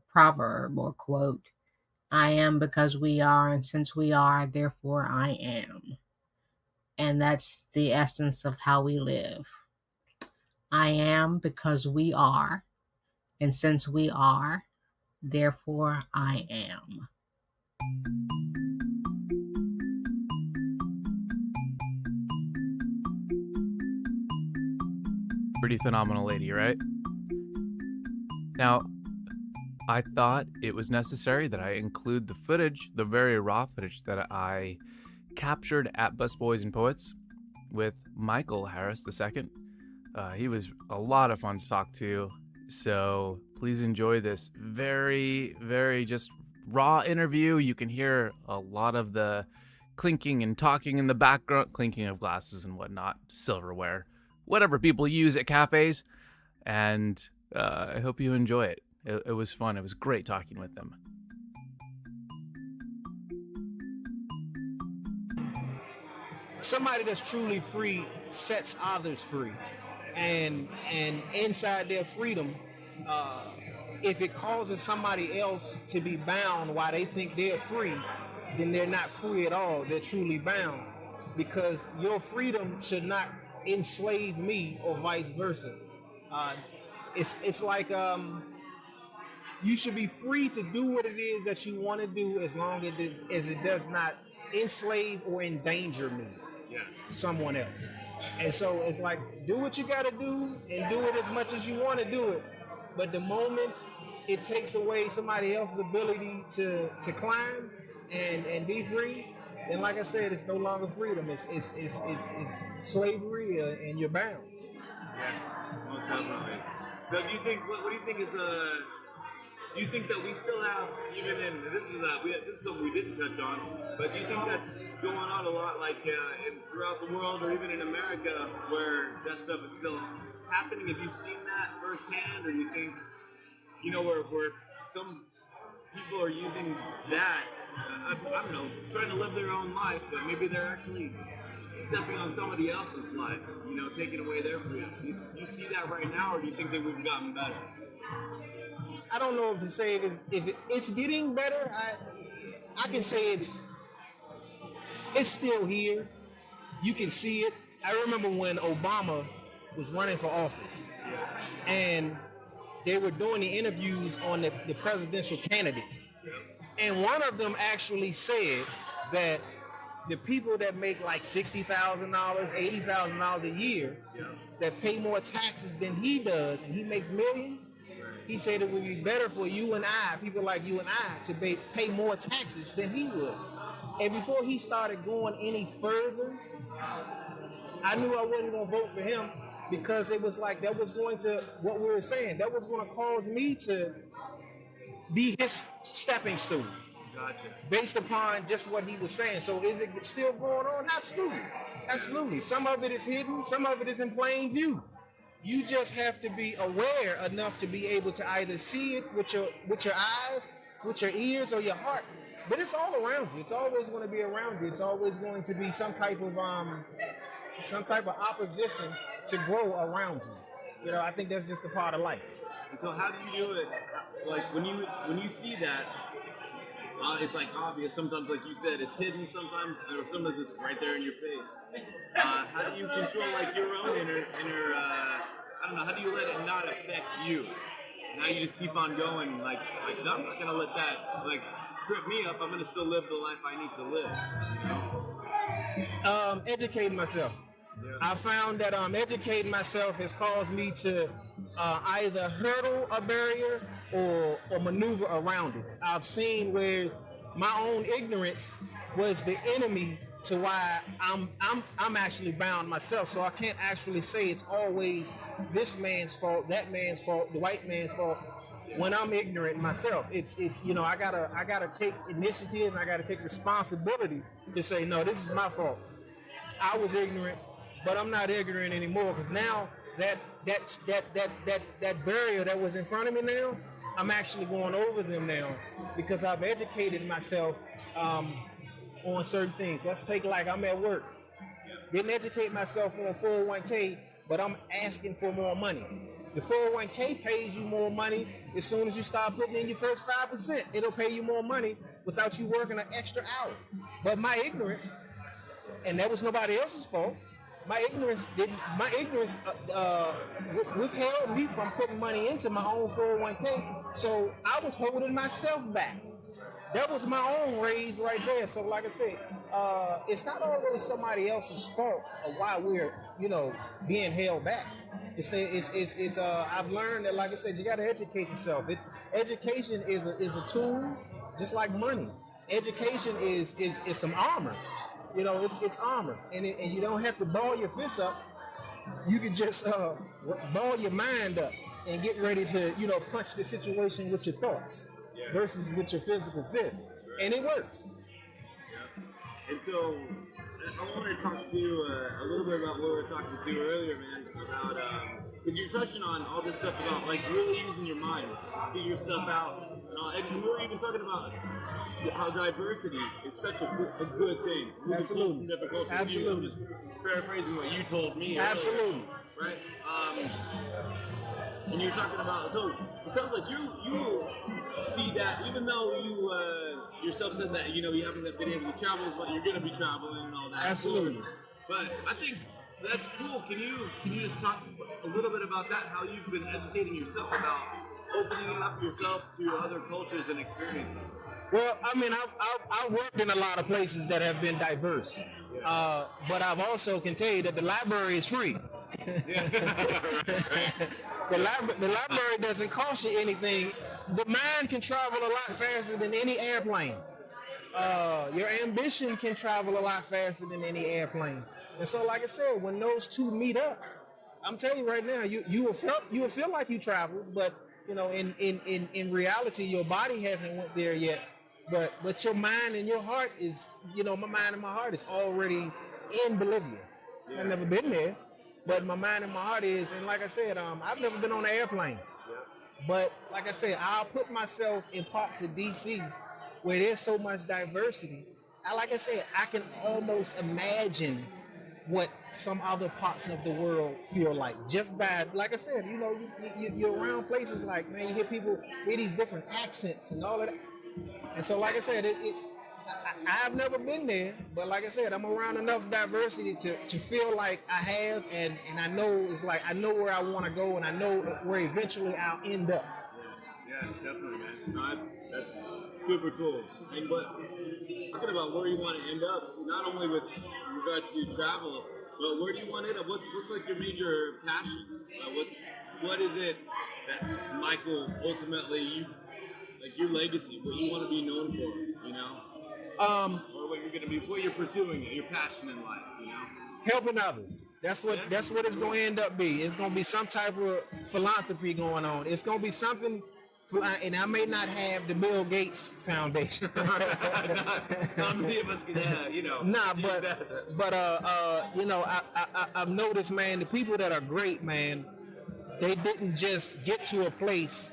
Speaker 2: proverb or quote: I am because we are, and since we are, therefore I am. And that's the essence of how we live. I am because we are, and since we are, therefore I am.
Speaker 1: Pretty phenomenal lady, right? Now, I thought it was necessary that I include the footage, the very raw footage that I captured at Busboys and Poets with Michael Harris II. He was a lot of fun to talk to, so please enjoy this very, very just raw interview. You can hear a lot of the clinking and talking in the background, clinking of glasses and whatnot, silverware, whatever people use at cafes, and I hope you enjoy it. It was fun. It was great talking with them.
Speaker 3: Somebody that's truly free sets others free, and inside their freedom, if it causes somebody else to be bound while they think they're free, then they're not free at all. They're truly bound, because your freedom should not enslave me or vice versa. uh, it's like you should be free to do what it is that you want to do, as long as it does not enslave or endanger me, someone else. And so it's like, do what you got to do and do it as much as you want to do it. But the moment it takes away somebody else's ability to climb and be free, then like I said, it's no longer freedom. It's slavery, and you're bound.
Speaker 4: Yeah, most definitely. So do you think? What do you think is do you think that we still have, even in this is something we didn't touch on, but do you think that's going on a lot, like throughout the world or even in America, where that stuff is still happening? Have you seen that firsthand, or do you think where some people are using that? I don't know, trying to live their own life, but maybe they're actually stepping on somebody else's life, taking away their freedom. Do you see that right now, or do you think that we've gotten better?
Speaker 3: I don't know if to say it's getting better. I can say it's still here. You can see it. I remember when Obama was running for office, and they were doing the interviews on the presidential candidates, and one of them actually said that the people that make like $60,000, $80,000 a year, that pay more taxes than he does, and he makes millions. He said it would be better for you and I, people like you and I, to pay more taxes than he would. And before he started going any further, I knew I wasn't going to vote for him, because it was like that was going to, what we were saying, that was going to cause me to be his stepping stool.
Speaker 4: Gotcha.
Speaker 3: Based upon just what he was saying. So is it still going on? Absolutely. Absolutely. Some of it is hidden, some of it is in plain view. You just have to be aware enough to be able to either see it with your eyes, with your ears, or your heart. But it's all around you. It's always going to be around you. It's always going to be some type of opposition to grow around you. You know, I think that's just a part of life.
Speaker 4: And so how do you do it? Like when you see that, it's like obvious. Sometimes, like you said, it's hidden. Sometimes, or some of it's right there in your face. How do you control like your own inner? I don't know. How do you let it not affect you? Now you just keep on going. Like no, I'm not gonna let that like trip me up. I'm gonna still live the life I need to live.
Speaker 3: Educating myself. Yeah. I found that educating myself has caused me to either hurdle a barrier or maneuver around it. I've seen where my own ignorance was the enemy to why I'm actually bound myself. So I can't actually say it's always this man's fault, that man's fault, the white man's fault. When I'm ignorant myself, it's you know, I gotta take initiative, and I gotta take responsibility to say, no, this is my fault. I was ignorant, but I'm not ignorant anymore, because now that barrier that was in front of me, now I'm actually going over them now, because I've educated myself on certain things. Let's take, like, I'm at work, didn't educate myself on 401k, but I'm asking for more money. The 401k pays you more money as soon as you start putting in your first 5%. It'll pay you more money without you working an extra hour. But my ignorance, and that was nobody else's fault, my ignorance withheld me from putting money into my own 401k. So I was holding myself back. That was my own raise right there. So like I said, it's not always somebody else's fault of why we're, you know, being held back. I've learned that, like I said, you got to educate yourself. Education is a tool, just like money. Education is some armor. You know, it's armor, and you don't have to ball your fists up. You can just ball your mind up and get ready to, you know, punch the situation with your thoughts versus with your physical fist, and it works.
Speaker 4: And so I want to talk to you a little bit about what we were talking to earlier, man, about because you're touching on all this stuff about like really using your mind, figure stuff out, and we were even talking about how diversity is such a good thing.
Speaker 3: Absolutely. Absolutely.
Speaker 4: I'm just paraphrasing what you told me.
Speaker 3: Absolutely.
Speaker 4: Earlier, right? And you're talking about, so it sounds like you see that, even though you yourself said that, you know, you haven't been able to travel as much, you're going to be traveling and all that.
Speaker 3: Absolutely.
Speaker 4: But I think that's cool. Can you just talk a little bit about that, how you've been educating yourself about opening up yourself to other cultures and experiences?
Speaker 3: Well, I mean, I've worked in a lot of places that have been diverse, but I've also can tell you that the library is free. The library doesn't cost you anything. The mind can travel a lot faster than any airplane. Your ambition can travel a lot faster than any airplane. And so, like I said, when those two meet up, I'm telling you right now, you will feel like you traveled, but you know, in reality, your body hasn't went there yet. But your mind and your heart is, you know, my mind and my heart is already in Bolivia. Yeah. I've never been there, but my mind and my heart is. And like I said, I've never been on an airplane. Yeah. But like I said, I'll put myself in parts of D.C. where there's so much diversity. Like I said, I can almost imagine what some other parts of the world feel like just by, like I said, you know, you're around places like, man, you hear people with these different accents and all of that. And so, like I said, I've never been there, but like I said, I'm around enough diversity to feel like I have, and I know it's like I know where I want to go, and I know where eventually I'll end up.
Speaker 4: Yeah, definitely, man. No, that's super cool. And talking about where you want to end up, not only with regard to travel, but where do you want to end up? What's like your major passion? What is it that Michael ultimately like your legacy, what you want to be known for, you know? Or what you're gonna be, what you're pursuing, your passion in life, you know?
Speaker 3: Helping others. That's what it's going to end up be. It's going to be some type of philanthropy going on. It's going to be something, and I may not have the Bill Gates Foundation.
Speaker 4: Not many of us can, you know.
Speaker 3: Nah, but you know, I've noticed, man, the people that are great, man, they didn't just get to a place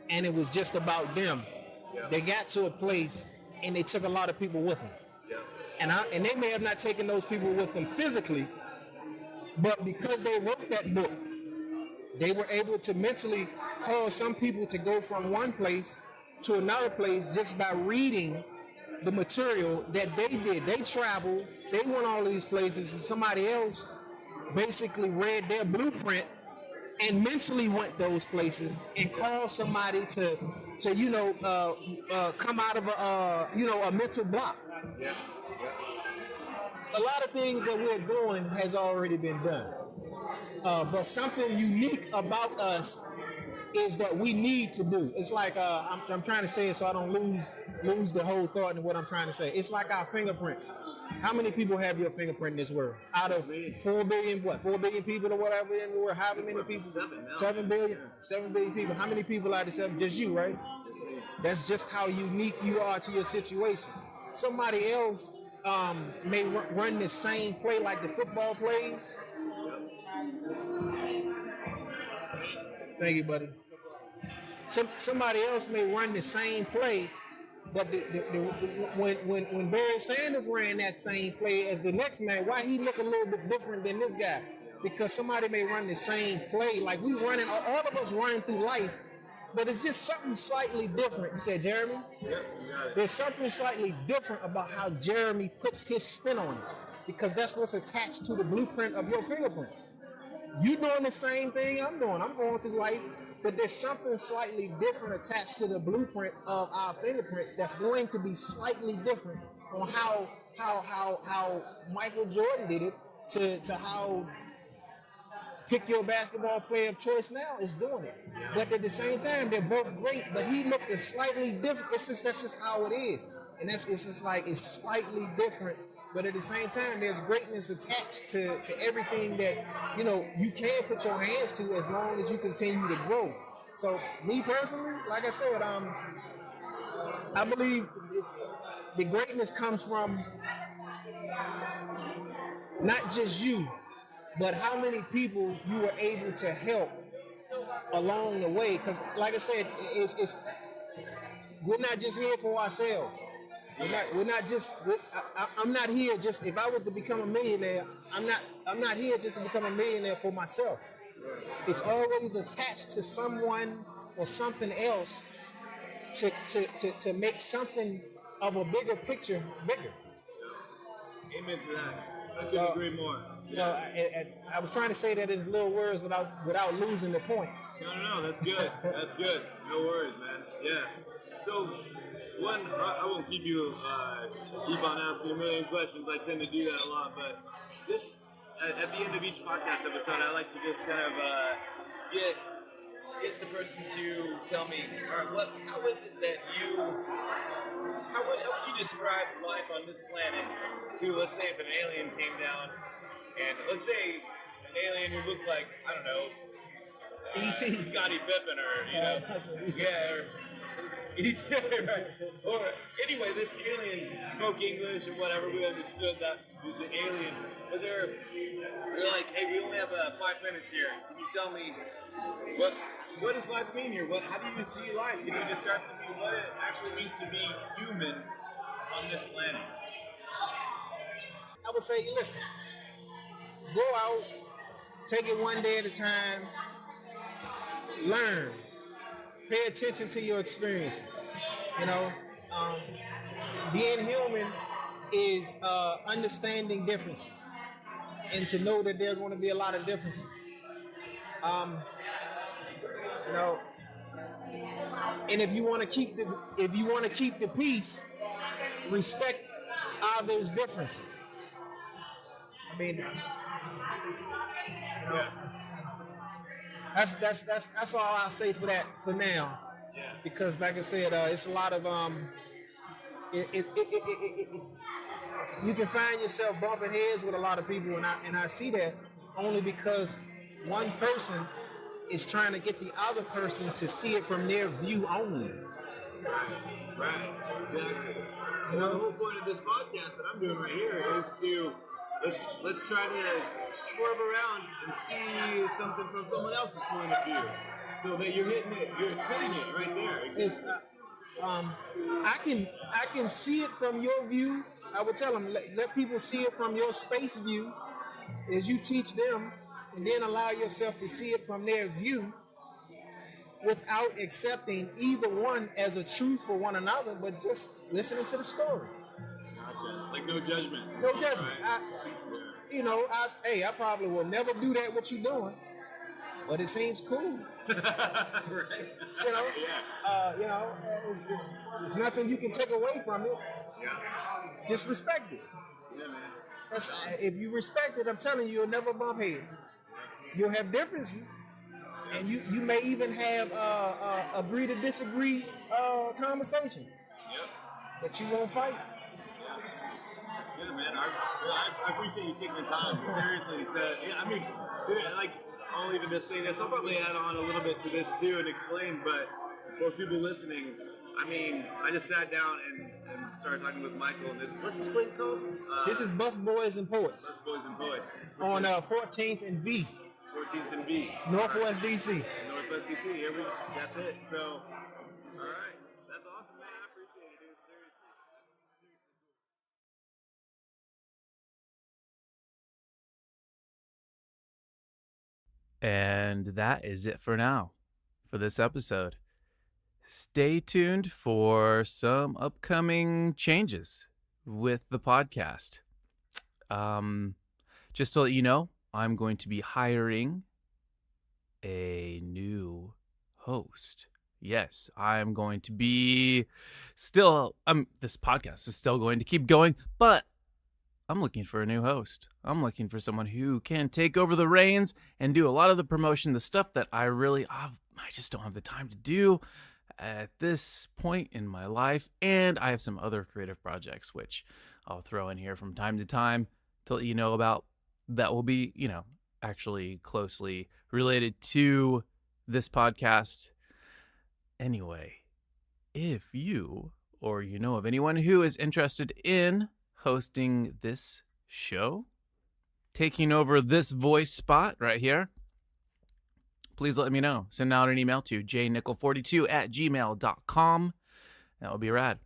Speaker 3: and it was just about them.
Speaker 4: Yeah.
Speaker 3: They got to a place and they took a lot of people with them.
Speaker 4: Yeah.
Speaker 3: And they may have not taken those people with them physically, but because they wrote that book, they were able to mentally cause some people to go from one place to another place just by reading the material that they did. They traveled, they went all of these places, and somebody else basically read their blueprint and mentally went those places and caused somebody to you know come out of a mental block.
Speaker 4: Yeah.
Speaker 3: A lot of things that we're doing has already been done. But something unique about us is that we need to do. It's like I'm trying to say it so I don't lose the whole thought in what I'm trying to say. It's like our fingerprints. How many people have your fingerprint in this world? Out of 4 billion people or whatever in the world, however many people? 7 billion people. How many people out of 7? Just you, right? That's just how unique you are to your situation. Somebody else may run the same play like the football plays. Thank you, buddy. Somebody else may run the same play, but when Barry Sanders ran that same play as the next man, why he look a little bit different than this guy? Because somebody may run the same play, like we running, all of us running through life, but it's just something slightly different. You said, Jeremy?
Speaker 4: Yep, you got it.
Speaker 3: There's something slightly different about how Jeremy puts his spin on it, because that's what's attached to the blueprint of your fingerprint. You doing the same thing I'm doing. I'm going through life, but there's something slightly different attached to the blueprint of our fingerprints that's going to be slightly different on how Michael Jordan did it to how pick your basketball player of choice now is doing it. But at the same time, they're both great, but he looked slightly different. That's just how it is. And it's just like it's slightly different. But at the same time, there's greatness attached to everything that, you know, you can put your hands to as long as you continue to grow. So me personally, like I said, I believe the greatness comes from not just you, but how many people you were able to help along the way. Because like I said, we're not just here for ourselves. We're not just. I'm not here just. If I was to become a millionaire, I'm not here just to become a millionaire for myself. It's always attached to someone or something else to make something of a bigger picture bigger.
Speaker 4: Amen to that. I couldn't agree more.
Speaker 3: So I was trying to say that in little words without losing the point.
Speaker 4: No, that's good. That's good. No worries, man. Yeah. So, I won't keep you keep on asking a million questions. I tend to do that a lot, but just at the end of each podcast episode, I like to just kind of get the person to tell me, all right, how is it that how would you describe life on this planet to, let's say, if an alien came down, and let's say an alien who looked like, I don't know,
Speaker 3: E.T.
Speaker 4: Scottie Pippen, or, or E.T., right? Or, anyway, this alien spoke English or whatever, we understood that was the alien, but they're like, hey, we only have 5 minutes here, can you tell me what does life mean here? How do you see life? Can you describe to me what it actually means to be human on this planet?
Speaker 3: I would say, listen, go out, take it one day at a time, learn, pay attention to your experiences. You know, being human is understanding differences and to know that there are going to be a lot of differences. You know, and if you want to keep the peace, respect others' differences. I mean, you know, that's all I'll say for that for now. Because, like I said, it's a lot of you can find yourself bumping heads with a lot of people, and I see that only because one person is trying to get the other person to see it from their view only.
Speaker 4: Right. Exactly. Well, the whole point of this podcast that I'm doing right here is to let's try to swerve around and see something from someone else's point of view, so that you're hitting it right there. Exactly.
Speaker 3: I can see it from your view. I would tell them, let people see it from your space view as you teach them, and then allow yourself to see it from their view without accepting either one as a truth for one another, but just listening to the story.
Speaker 4: Gotcha. Like no judgment.
Speaker 3: No judgment.
Speaker 4: Right.
Speaker 3: I probably will never do that what you're doing, but it seems cool.
Speaker 4: Right.
Speaker 3: It's nothing you can take away from it.
Speaker 4: Yeah.
Speaker 3: Just respect it.
Speaker 4: Yeah, man.
Speaker 3: If you respect it, I'm telling you, you'll never bump heads. You'll have differences, and you may even have agree to disagree conversations.
Speaker 4: Yep.
Speaker 3: But you won't fight.
Speaker 4: That's good, man. I appreciate you taking the time, seriously. I'll even just say this. I'll probably add on a little bit to this too and explain, but for people listening, I mean, I just sat down and started talking with Michael. And what's this place called?
Speaker 3: This is Bus Boys and Poets.
Speaker 4: Bus Boys and Poets.
Speaker 3: On 14th and V.
Speaker 4: 14th and V.
Speaker 3: Northwest D.C.
Speaker 4: Northwest D.C. That's it. So, all right. That's awesome, man. I appreciate it, dude. Seriously.
Speaker 1: And that is it for now, for this episode. Stay tuned for some upcoming changes with the podcast. Just to let you know, I'm going to be hiring a new host. Yes, I'm going to be this podcast is still going to keep going, but I'm looking for a new host. I'm looking for someone who can take over the reins and do a lot of the promotion, the stuff that I just don't have the time to do at this point in my life. And I have some other creative projects, which I'll throw in here from time to time to let you know about, that will be, actually closely related to this podcast. Anyway, if you or you know of anyone who is interested in hosting this show, taking over this voice spot right here, please let me know. Send out an email to jnickel42@gmail.com. That would be rad.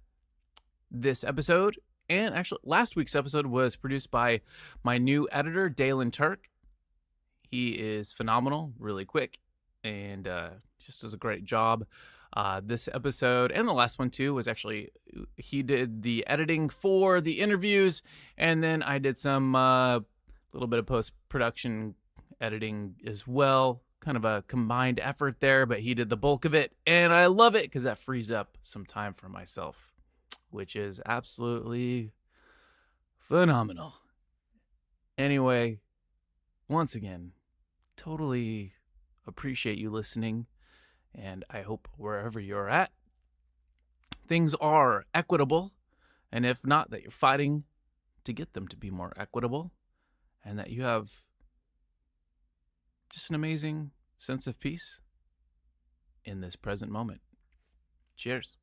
Speaker 1: This episode, and actually last week's episode, was produced by my new editor, Dalen Turk. He is phenomenal, really quick, and just does a great job. This episode, and the last one too, was actually, he did the editing for the interviews, and then I did some little bit of post-production editing as well. Kind of a combined effort there, but he did the bulk of it, and I love it because that frees up some time for myself, which is absolutely phenomenal. Anyway, once again, totally appreciate you listening, and I hope wherever you're at, things are equitable, and if not, that you're fighting to get them to be more equitable, and that you have just an amazing sense of peace in this present moment. Cheers.